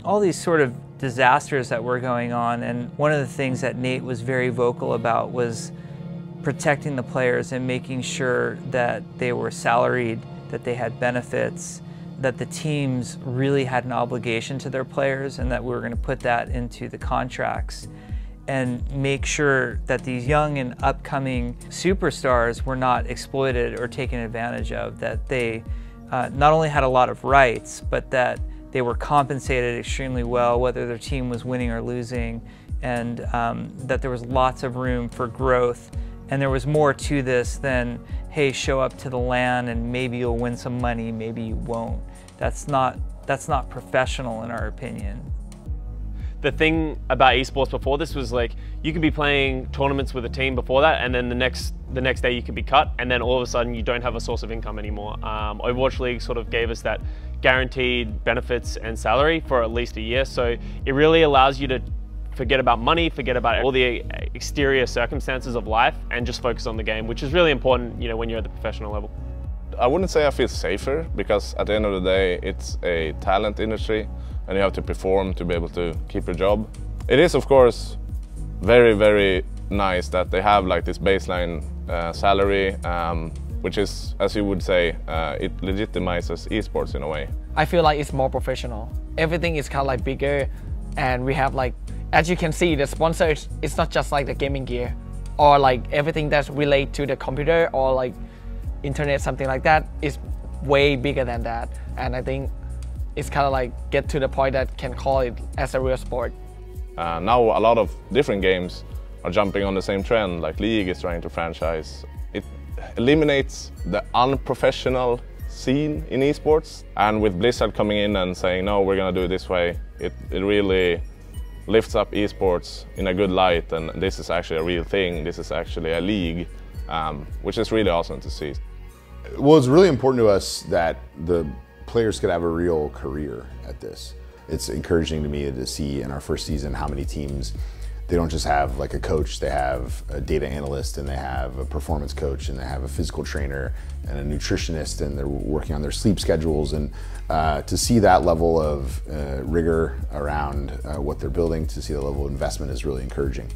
all these sort of disasters that were going on. And one of the things that Nate was very vocal about was protecting the players and making sure that they were salaried, that they had benefits, that the teams really had an obligation to their players, and that we were going to put that into the contracts and make sure that these young and upcoming superstars were not exploited or taken advantage of, that they not only had a lot of rights, but that they were compensated extremely well, whether their team was winning or losing, and that there was lots of room for growth. And there was more to this than, hey, show up to the LAN and maybe you'll win some money, maybe you won't. That's not professional in our opinion. The thing about esports before this was like, you could be playing tournaments with a team before that, and then the next day you could be cut, and then all of a sudden you don't have a source of income anymore. Overwatch League sort of gave us that guaranteed benefits and salary for at least a year, so it really allows you to forget about money, forget about all the exterior circumstances of life, and just focus on the game, which is really important, when you're at the professional level. I wouldn't say I feel safer, because at the end of the day, it's a talent industry, and you have to perform to be able to keep your job. It is, of course, very, very nice that they have like this baseline salary, which is, as you would say, it legitimizes esports in a way. I feel like it's more professional. Everything is kind of like bigger, and we have like, as you can see, the sponsors, it's not just like the gaming gear, or like everything that's related to the computer or like internet, something like that, is way bigger than that. And I think it's kind of like get to the point that can call it as a real sport. Now a lot of different games are jumping on the same trend, like League is trying to franchise. It eliminates the unprofessional scene in esports, and with Blizzard coming in and saying, no, we're gonna do it this way, it really lifts up esports in a good light, and this is actually a real thing, this is actually a league, which is really awesome to see. Well, it's really important to us that the players could have a real career at this. It's encouraging to me to see in our first season how many teams, they don't just have like a coach, they have a data analyst, and they have a performance coach, and they have a physical trainer and a nutritionist, and they're working on their sleep schedules. And to see that level of rigor around what they're building, to see the level of investment is really encouraging.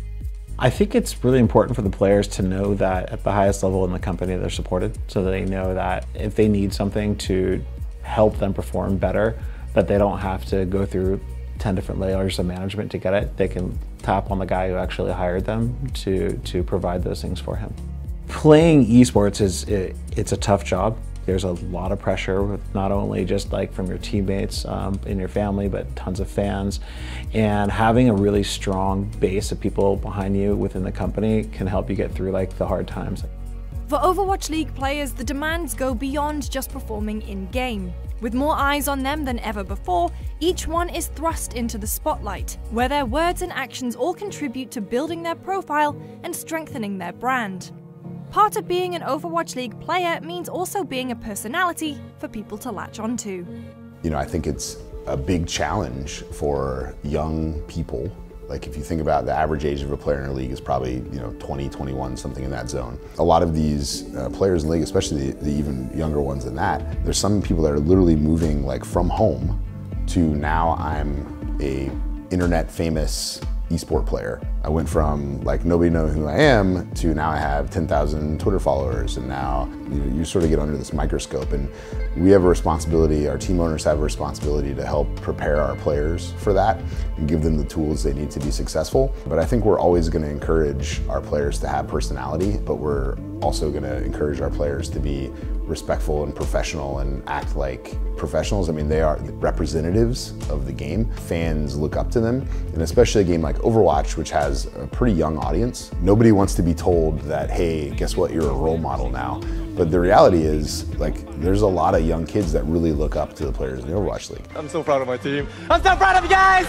I think it's really important for the players to know that at the highest level in the company they're supported, so that they know that if they need something to help them perform better, that they don't have to go through 10 different layers of management to get it, they can tap on the guy who actually hired them to provide those things for him. Playing esports it's a tough job. There's a lot of pressure, with not only just like from your teammates in your family, but tons of fans. And having a really strong base of people behind you within the company can help you get through like the hard times. For Overwatch League players, the demands go beyond just performing in-game. With more eyes on them than ever before, each one is thrust into the spotlight, where their words and actions all contribute to building their profile and strengthening their brand. Part of being an Overwatch League player means also being a personality for people to latch onto. You know, I think it's a big challenge for young people. Like if you think about the average age of a player in a league is probably, you know, 20, 21, something in that zone. A lot of these players in the league, especially the even younger ones than that, there's some people that are literally moving like from home to now I'm a internet famous esport player. I went from like nobody knowing who I am to now I have 10,000 Twitter followers, and now you sort of get under this microscope, and we have a responsibility, our team owners have a responsibility to help prepare our players for that and give them the tools they need to be successful. But I think we're always going to encourage our players to have personality, but we're also going to encourage our players to be respectful and professional and act like professionals. I mean, they are representatives of the game. Fans look up to them, and especially a game like Overwatch, which has a pretty young audience. Nobody wants to be told that, hey, guess what, you're a role model now. But the reality is, like, there's a lot of young kids that really look up to the players in the Overwatch League. I'm so proud of my team. I'm so proud of you guys!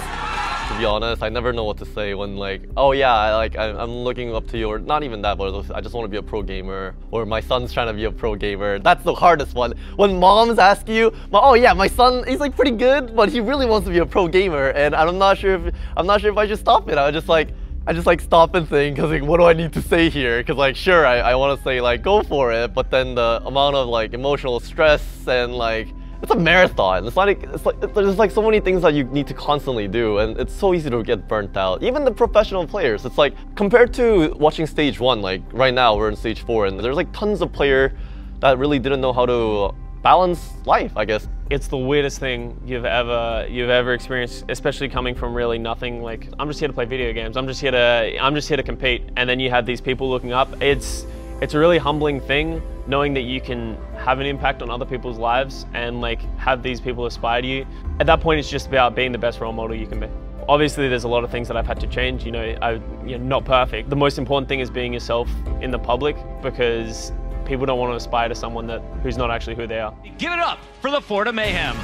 To be honest, I never know what to say when like, oh yeah, I'm looking up to you, or not even that, but I just want to be a pro gamer, or my son's trying to be a pro gamer. That's the hardest one. When moms ask you, oh yeah, my son, he's like pretty good, but he really wants to be a pro gamer, and I'm not sure if I should stop it. I just like stop and think, because like, what do I need to say here? Because like, sure, I want to say like, go for it, but then the amount of like emotional stress and like, it's a marathon. There's like so many things that you need to constantly do, and it's so easy to get burnt out. Even the professional players, it's like, compared to watching stage 1, like right now we're in stage 4, and there's like tons of players that really didn't know how to balance life, I guess. It's the weirdest thing you've ever experienced, especially coming from really nothing. Like, I'm just here to play video games. I'm just here to compete, and then you have these people looking up. It's a really humbling thing, knowing that you can have an impact on other people's lives and like have these people aspire to you. At that point, it's just about being the best role model you can be. Obviously, there's a lot of things that I've had to change. You're not perfect. The most important thing is being yourself in the public, because people don't want to aspire to someone who's not actually who they are. Give it up for the Florida Mayhem.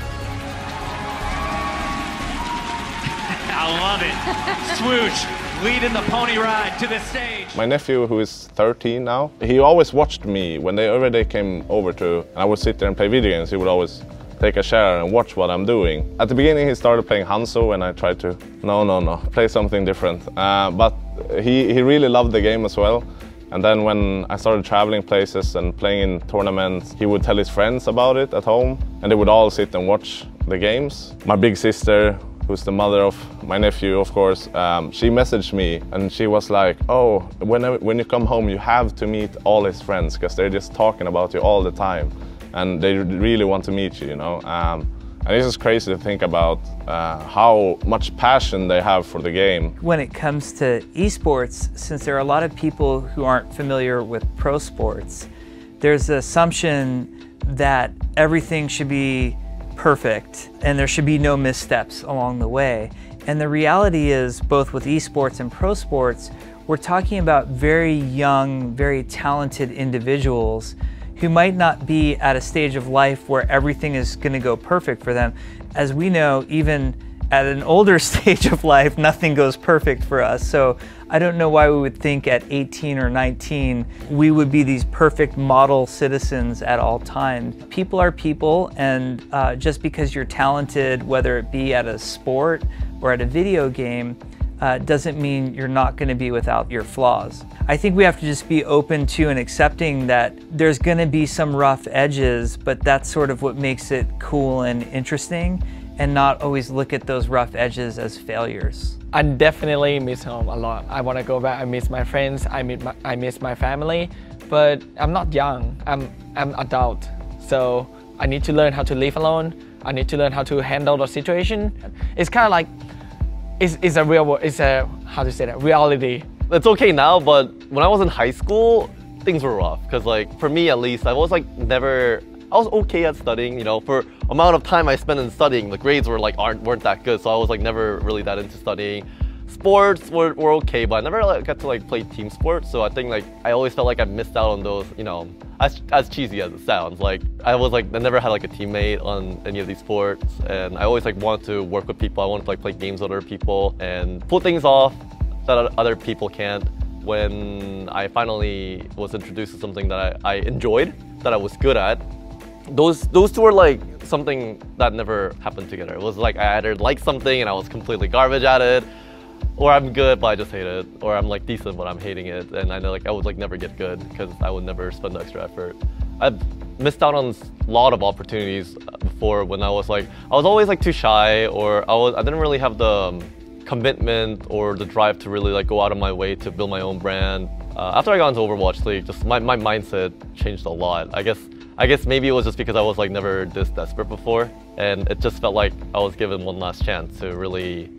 I love it. Swoosh leading the pony ride to the stage. My nephew, who is 13 now, he always watched me when every day came over and I would sit there and play video games. He would always take a chair and watch what I'm doing. At the beginning, he started playing Hanzo, and I tried to, no, play something different. But he really loved the game as well. And then when I started traveling places and playing in tournaments, he would tell his friends about it at home, and they would all sit and watch the games. My big sister, who's the mother of my nephew, of course, she messaged me and she was like, oh, when you come home, you have to meet all his friends, because they're just talking about you all the time and they really want to meet you, you know. And it's just crazy to think about how much passion they have for the game. When it comes to esports, since there are a lot of people who aren't familiar with pro sports, there's an assumption that everything should be perfect and there should be no missteps along the way. And the reality is, both with esports and pro sports, we're talking about very young, very talented individuals who might not be at a stage of life where everything is going to go perfect for them. As we know, even at an older stage of life, nothing goes perfect for us. So I don't know why we would think at 18 or 19 we would be these perfect model citizens at all times. People are people, and just because you're talented, whether it be at a sport or at a video game, doesn't mean you're not going to be without your flaws. I think we have to just be open to and accepting that there's going to be some rough edges, but that's sort of what makes it cool and interesting, and not always look at those rough edges as failures. I definitely miss home a lot. I want to go back. I miss my friends. I miss my family, but I'm not young. I'm adult, so I need to learn how to live alone. I need to learn how to handle the situation. It's kind of like it's a real, it's a, how to say that, reality. It's okay now, but when I was in high school, things were rough. Cause like, for me at least, I was like I was okay at studying, you know, for amount of time I spent in studying, the grades were like, weren't that good. So I was like never really that into studying. Sports were okay, but I never like, got to like play team sports. So I think like, I always felt like I missed out on those, you know, as cheesy as it sounds. Like I never had like a teammate on any of these sports. And I always like wanted to work with people. I wanted to like play games with other people and pull things off that other people can't. When I finally was introduced to something that I enjoyed, that I was good at, those two were like something that never happened together. It was like I either liked something and I was completely garbage at it, or I'm good but I just hate it, or I'm like decent but I'm hating it, and I know like I would like never get good because I would never spend the extra effort. I've missed out on a lot of opportunities before when I was always like too shy, or I didn't really have the commitment or the drive to really like go out of my way to build my own brand. After I got into Overwatch League, just my mindset changed a lot. I guess maybe it was just because I was like never this desperate before, and it just felt like I was given one last chance to really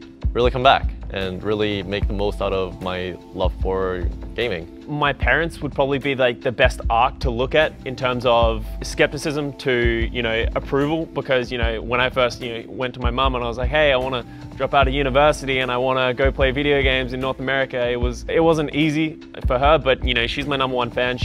come back and really make the most out of my love for gaming. My parents would probably be like the best arc to look at in terms of skepticism to, you know, approval, because, you know, when I first, you know, went to my mum and I was like, hey, I want to drop out of university and I want to go play video games in North America, it wasn't easy for her, but, you know, she's my #1 fan.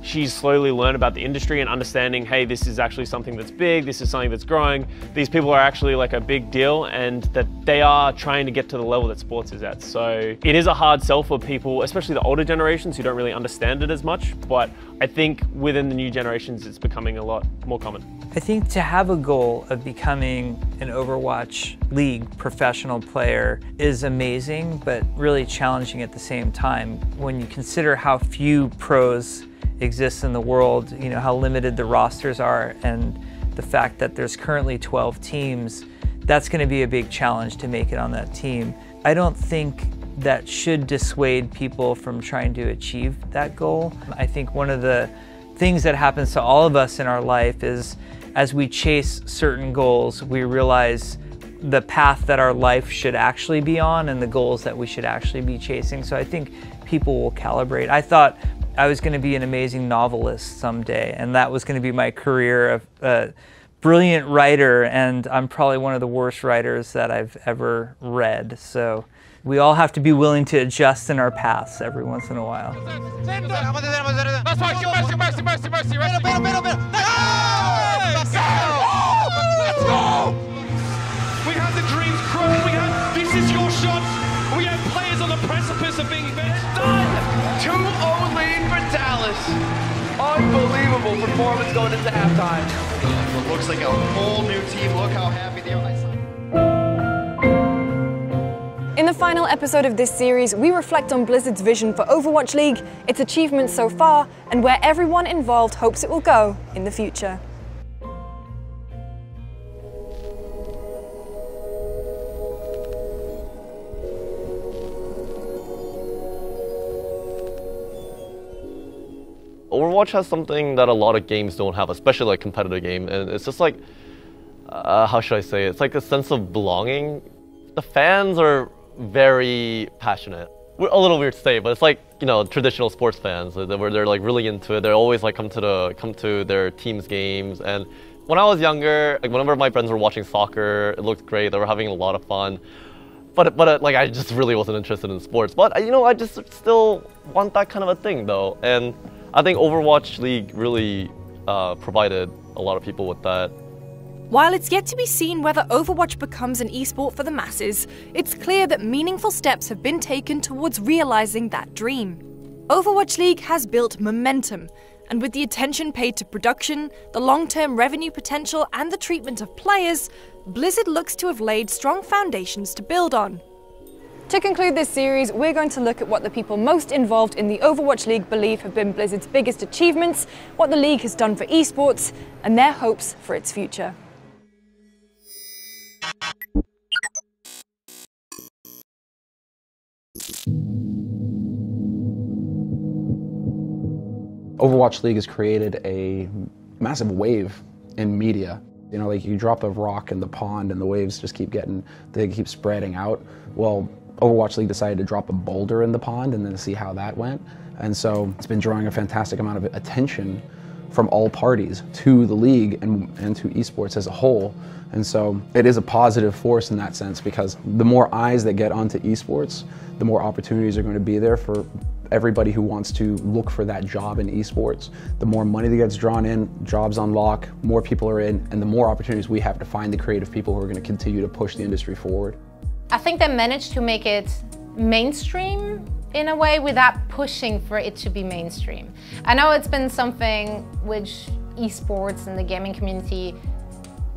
She's slowly learned about the industry and understanding, hey, this is actually something that's big, this is something that's growing, these people are actually like a big deal, and that they are trying to get to the level that sports is at. So it is a hard sell for people, especially the older generations who don't really understand it as much, but I think within the new generations it's becoming a lot more common. I think to have a goal of becoming an Overwatch League professional player is amazing, but really challenging at the same time. When you consider how few pros exist in the world, you know, how limited the rosters are, and the fact that there's currently 12 teams, that's going to be a big challenge to make it on that team. I don't think that should dissuade people from trying to achieve that goal. I think one of the things that happens to all of us in our life is as we chase certain goals, we realize the path that our life should actually be on and the goals that we should actually be chasing. So I think people will calibrate. I thought I was going to be an amazing novelist someday, and that was going to be my career of a brilliant writer, and I'm probably one of the worst writers that I've ever read. So we all have to be willing to adjust in our paths every once in a while. Let's go! We had the dreams crushed. This is your shot. We have players on the precipice of being done. 2-0 lead for Dallas. Unbelievable performance going into halftime. It looks like a whole new team. Look how happy they are. In the final episode of this series, we reflect on Blizzard's vision for Overwatch League, its achievements so far, and where everyone involved hopes it will go in the future. Overwatch has something that a lot of games don't have, especially like competitive game, and it's just like, how should I say it? It's like a sense of belonging. The fans are very passionate. We're a little weird to say, but it's like, you know, traditional sports fans where they're like really into it. They're always like come to their team's games. And when I was younger, like whenever my friends were watching soccer, it looked great. They were having a lot of fun. But like I just really wasn't interested in sports. But you know, I just still want that kind of a thing though. And I think Overwatch League really provided a lot of people with that. While it's yet to be seen whether Overwatch becomes an esport for the masses, it's clear that meaningful steps have been taken towards realizing that dream. Overwatch League has built momentum, and with the attention paid to production, the long-term revenue potential and the treatment of players, Blizzard looks to have laid strong foundations to build on. To conclude this series, we're going to look at what the people most involved in the Overwatch League believe have been Blizzard's biggest achievements, what the league has done for esports, and their hopes for its future. Overwatch League has created a massive wave in media. You know, like you drop a rock in the pond and the waves just they keep spreading out. Well, Overwatch League decided to drop a boulder in the pond and then see how that went. And so it's been drawing a fantastic amount of attention from all parties to the league and to esports as a whole. And so it is a positive force in that sense, because the more eyes that get onto esports, the more opportunities are going to be there for everybody who wants to look for that job in esports. The more money that gets drawn in, jobs unlock, more people are in, and the more opportunities we have to find the creative people who are going to continue to push the industry forward. I think they managed to make it mainstream in a way without pushing for it to be mainstream. I know it's been something which esports and the gaming community,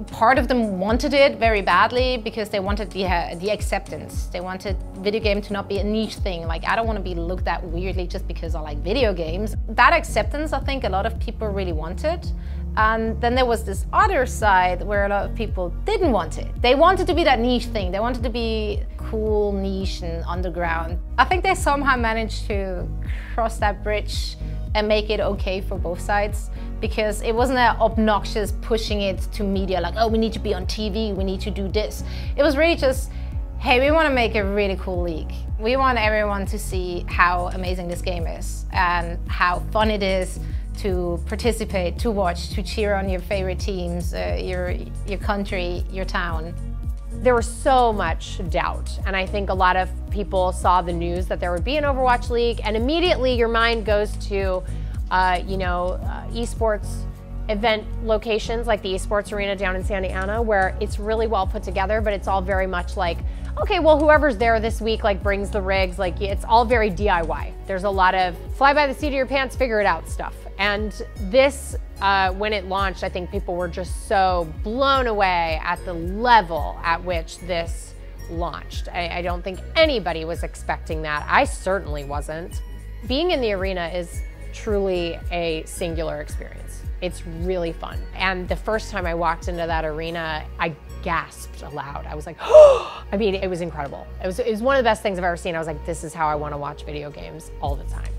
part of them wanted it very badly because they wanted the acceptance. They wanted video game to not be a niche thing. Like, I don't want to be looked at weirdly just because I like video games. That acceptance, I think a lot of people really wanted. And then there was this other side where a lot of people didn't want it. They wanted to be that niche thing. They wanted to be cool, niche, and underground. I think they somehow managed to cross that bridge and make it okay for both sides, because it wasn't that obnoxious pushing it to media like, oh, we need to be on TV, we need to do this. It was really just, hey, we want to make a really cool league. We want everyone to see how amazing this game is and how fun it is to participate, to watch, to cheer on your favorite teams, your country, your town. There was so much doubt, and I think a lot of people saw the news that there would be an Overwatch League, and immediately your mind goes to, esports event locations like the esports arena down in Santa Ana, where it's really well put together, but it's all very much like, okay, well, whoever's there this week like brings the rigs, like it's all very DIY. There's a lot of fly by the seat of your pants, figure it out stuff. And this, when it launched, I think people were just so blown away at the level at which this launched. I don't think anybody was expecting that. I certainly wasn't. Being in the arena is truly a singular experience. It's really fun. And the first time I walked into that arena, I gasped aloud. I was like, oh! I mean, it was incredible. It was one of the best things I've ever seen. I was like, this is how I want to watch video games all the time.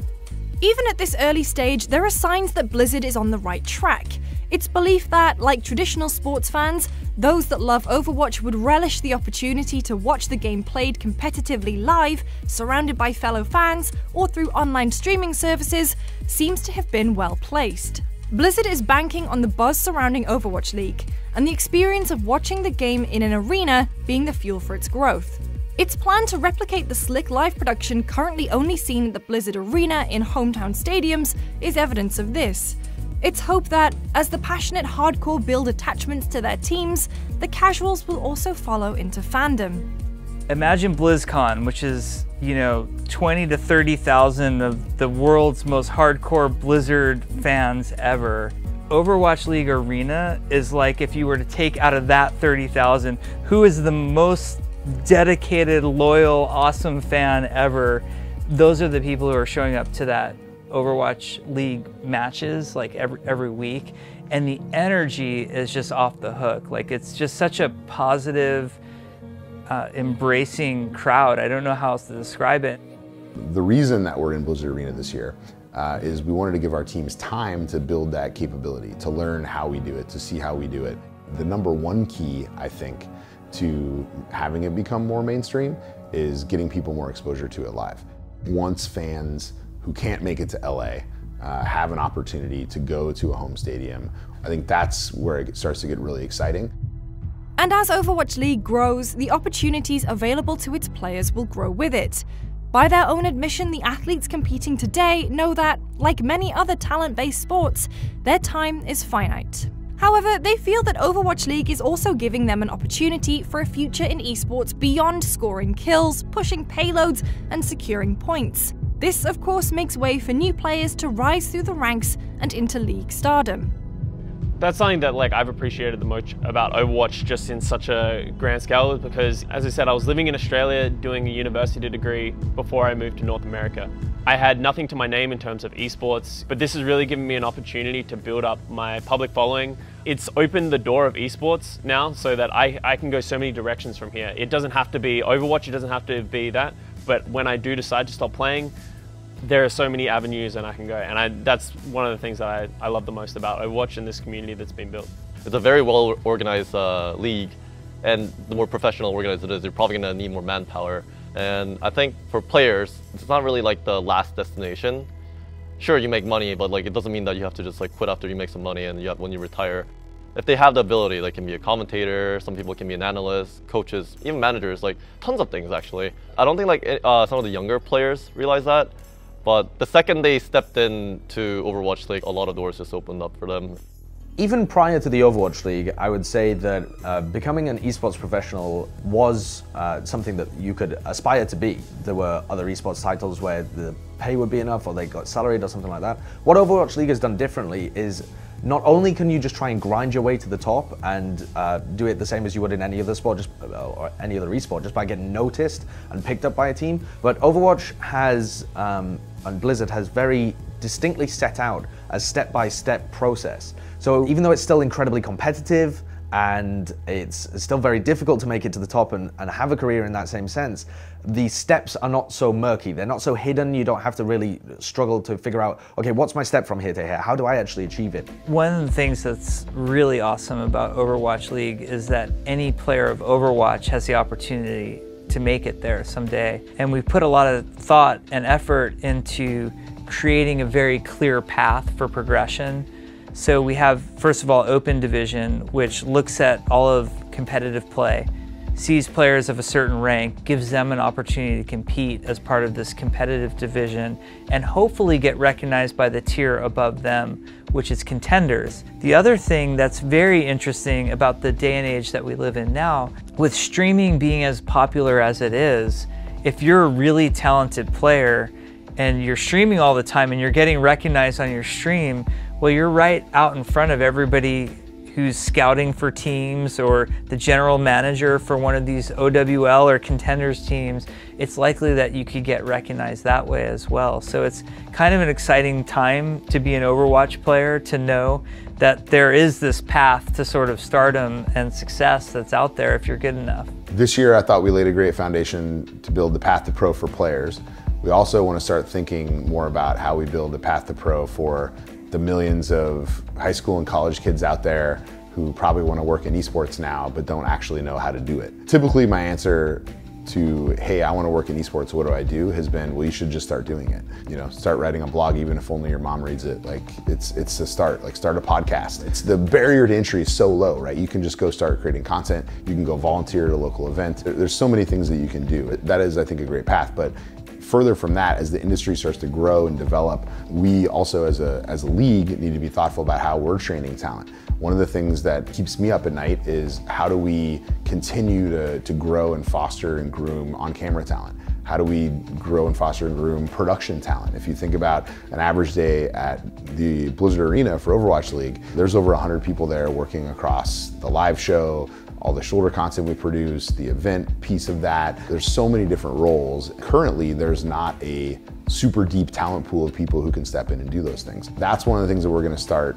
Even at this early stage, there are signs that Blizzard is on the right track. It's belief that, like traditional sports fans, those that love Overwatch would relish the opportunity to watch the game played competitively live, surrounded by fellow fans, or through online streaming services, seems to have been well placed. Blizzard is banking on the buzz surrounding Overwatch League, and the experience of watching the game in an arena being the fuel for its growth. Its plan to replicate the slick live production currently only seen at the Blizzard Arena in hometown stadiums is evidence of this. It's hope that, as the passionate hardcore build attachments to their teams, the casuals will also follow into fandom. Imagine BlizzCon, which is, 20 to 30,000 of the world's most hardcore Blizzard fans ever. Overwatch League Arena is like if you were to take out of that 30,000, who is the most dedicated, loyal, awesome fan ever. Those are the people who are showing up to that Overwatch League matches like every week, and the energy is just off the hook. Like, it's just such a positive, embracing crowd. I don't know how else to describe it. The reason that we're in Blizzard Arena this year is we wanted to give our teams time to build that capability, to learn how we do it, to see how we do it. The number one key, I think, to having it become more mainstream is getting people more exposure to it live. Once fans who can't make it to LA have an opportunity to go to a home stadium, I think that's where it starts to get really exciting. And as Overwatch League grows, the opportunities available to its players will grow with it. By their own admission, the athletes competing today know that, like many other talent-based sports, their time is finite. However, they feel that Overwatch League is also giving them an opportunity for a future in esports beyond scoring kills, pushing payloads, and securing points. This, of course, makes way for new players to rise through the ranks and into league stardom. That's something that I've appreciated the most about Overwatch just in such a grand scale, because, as I said, I was living in Australia doing a university degree before I moved to North America. I had nothing to my name in terms of esports, but this has really given me an opportunity to build up my public following. It's opened the door of esports now so that I can go so many directions from here. It doesn't have to be Overwatch, it doesn't have to be that, but when I do decide to stop playing, there are so many avenues and I can go, and that's one of the things that I love the most about Overwatch and this community that's been built. It's a very well organized league, and the more professional organized it is, you're probably going to need more manpower. And I think for players, it's not really like the last destination. Sure, you make money, but like it doesn't mean that you have to just like quit after you make some money and when you retire. If they have the ability, they can be a commentator, some people can be an analyst, coaches, even managers, like tons of things actually. I don't think like some of the younger players realize that, but the second they stepped into Overwatch League, a lot of doors just opened up for them. Even prior to the Overwatch League, I would say that becoming an esports professional was something that you could aspire to be. There were other esports titles where the pay would be enough or they got salaried or something like that. What Overwatch League has done differently is not only can you just try and grind your way to the top and do it the same as you would in any other sport, or any other esport, just by getting noticed and picked up by a team, but Overwatch has, and Blizzard has very distinctly set out a step-by-step process. So even though it's still incredibly competitive and it's still very difficult to make it to the top and have a career in that same sense, the steps are not so murky. They're not so hidden. You don't have to really struggle to figure out, okay, what's my step from here to here? How do I actually achieve it? One of the things that's really awesome about Overwatch League is that any player of Overwatch has the opportunity to make it there someday. And we've put a lot of thought and effort into creating a very clear path for progression. So we have, first of all, Open Division, which looks at all of competitive play, sees players of a certain rank, gives them an opportunity to compete as part of this competitive division, and hopefully get recognized by the tier above them, which is Contenders. The other thing that's very interesting about the day and age that we live in now, with streaming being as popular as it is, if you're a really talented player and you're streaming all the time and you're getting recognized on your stream, well, you're right out in front of everybody who's scouting for teams or the general manager for one of these OWL or Contenders teams. It's likely that you could get recognized that way as well. So it's kind of an exciting time to be an Overwatch player, to know that there is this path to sort of stardom and success that's out there if you're good enough. This year I thought we laid a great foundation to build the path to pro for players. We also want to start thinking more about how we build a path to pro for the millions of high school and college kids out there who probably want to work in esports now but don't actually know how to do it. Typically my answer to, hey, I want to work in esports, what do I do, has been, well, you should just start doing it. You know, start writing a blog, even if only your mom reads it. Like, it's a start, like start a podcast. It's the barrier to entry is so low, right? You can just go start creating content. You can go volunteer at a local event. There's so many things that you can do. That is, I think, a great path. But further from that, as the industry starts to grow and develop, we also as a league need to be thoughtful about how we're training talent. One of the things that keeps me up at night is how do we continue to grow and foster and groom on-camera talent? How do we grow and foster and groom production talent? If you think about an average day at the Blizzard Arena for Overwatch League, there's over 100 people there working across the live show, all the shoulder content we produce, the event piece of that. There's so many different roles. Currently, there's not a super deep talent pool of people who can step in and do those things. That's one of the things that we're gonna start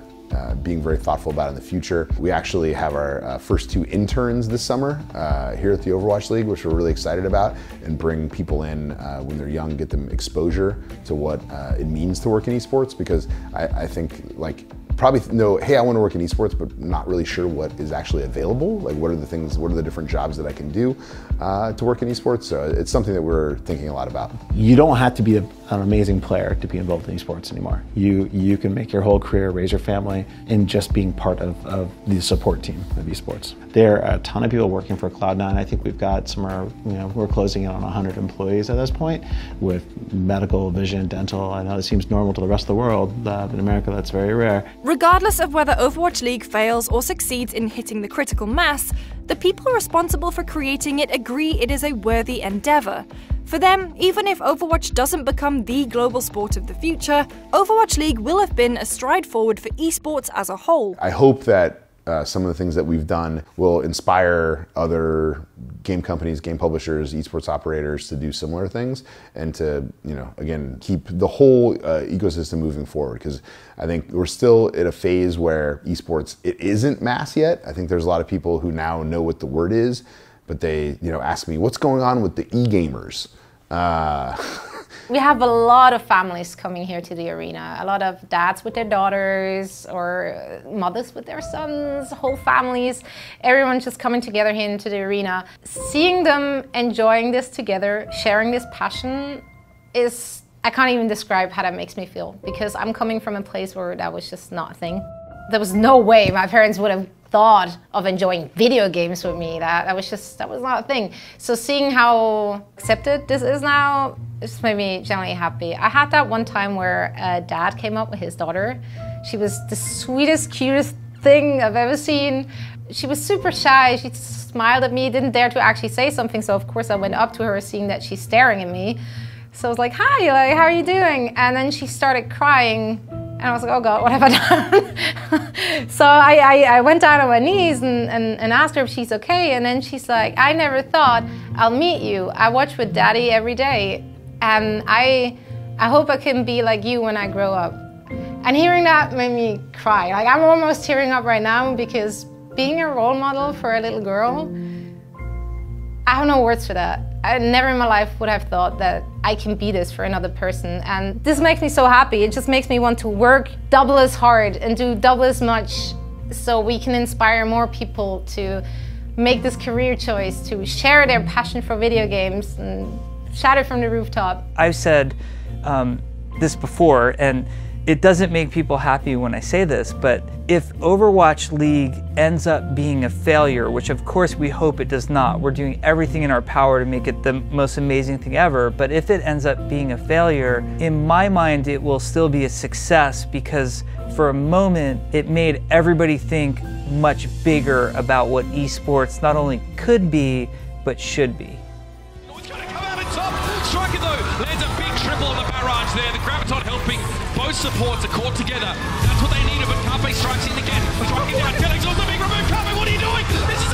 being very thoughtful about in the future. We actually have our first 2 interns this summer here at the Overwatch League, which we're really excited about, and bring people in when they're young, get them exposure to what it means to work in esports, because I think, like, probably know, hey, I want to work in esports, but not really sure what is actually available. Like, what are the things, what are the different jobs that I can do to work in esports? So it's something that we're thinking a lot about. You don't have to be an amazing player to be involved in esports anymore. You can make your whole career, raise your family, in just being part of the support team of esports. There are a ton of people working for Cloud9. I think we've got somewhere, we're closing in on 100 employees at this point, with medical, vision, dental. I know it seems normal to the rest of the world, but in America that's very rare. Regardless of whether Overwatch League fails or succeeds in hitting the critical mass, the people responsible for creating it agree it is a worthy endeavor. For them, even if Overwatch doesn't become the global sport of the future, Overwatch League will have been a stride forward for esports as a whole. I hope that some of the things that we've done will inspire other game companies, game publishers, esports operators to do similar things, and to, again, keep the whole ecosystem moving forward. Because I think we're still at a phase where esports, it isn't mass yet. I think there's a lot of people who now know what the word is, but they, ask me, what's going on with the e-gamers? We have a lot of families coming here to the arena. A lot of dads with their daughters or mothers with their sons, whole families. Everyone just coming together here into the arena. Seeing them enjoying this together, sharing this passion is, I can't even describe how that makes me feel, because I'm coming from a place where that was just not a thing. There was no way my parents would have thought of enjoying video games with me. That was not a thing. So seeing how accepted this is now, it just made me genuinely happy. I had that one time where a dad came up with his daughter. She was the sweetest, cutest thing I've ever seen. She was super shy. She smiled at me, didn't dare to actually say something. So of course I went up to her, seeing that she's staring at me. So I was like, hi, like, how are you doing? And then she started crying. And I was like, oh God, what have I done? So I went down on my knees and asked her if she's okay. And then she's like, I never thought I'll meet you. I watch with Daddy every day. And I hope I can be like you when I grow up. And hearing that made me cry. Like, I'm almost tearing up right now, because being a role model for a little girl, I have no words for that. I never in my life would have thought that I can be this for another person. And this makes me so happy. It just makes me want to work double as hard and do double as much, so we can inspire more people to make this career choice, to share their passion for video games and shout it from the rooftop. I've said this before, and it doesn't make people happy when I say this, but if Overwatch League ends up being a failure, which of course we hope it does not, we're doing everything in our power to make it the most amazing thing ever, but if it ends up being a failure, in my mind it will still be a success, because for a moment it made everybody think much bigger about what esports not only could be, but should be. Striker though, lands a big triple on the barrage there. The Graviton helping. Both supports are caught together. That's what they needed, but Carpe strikes in again. Striking down. Felix was the big remove. Carpe, what are you doing? This is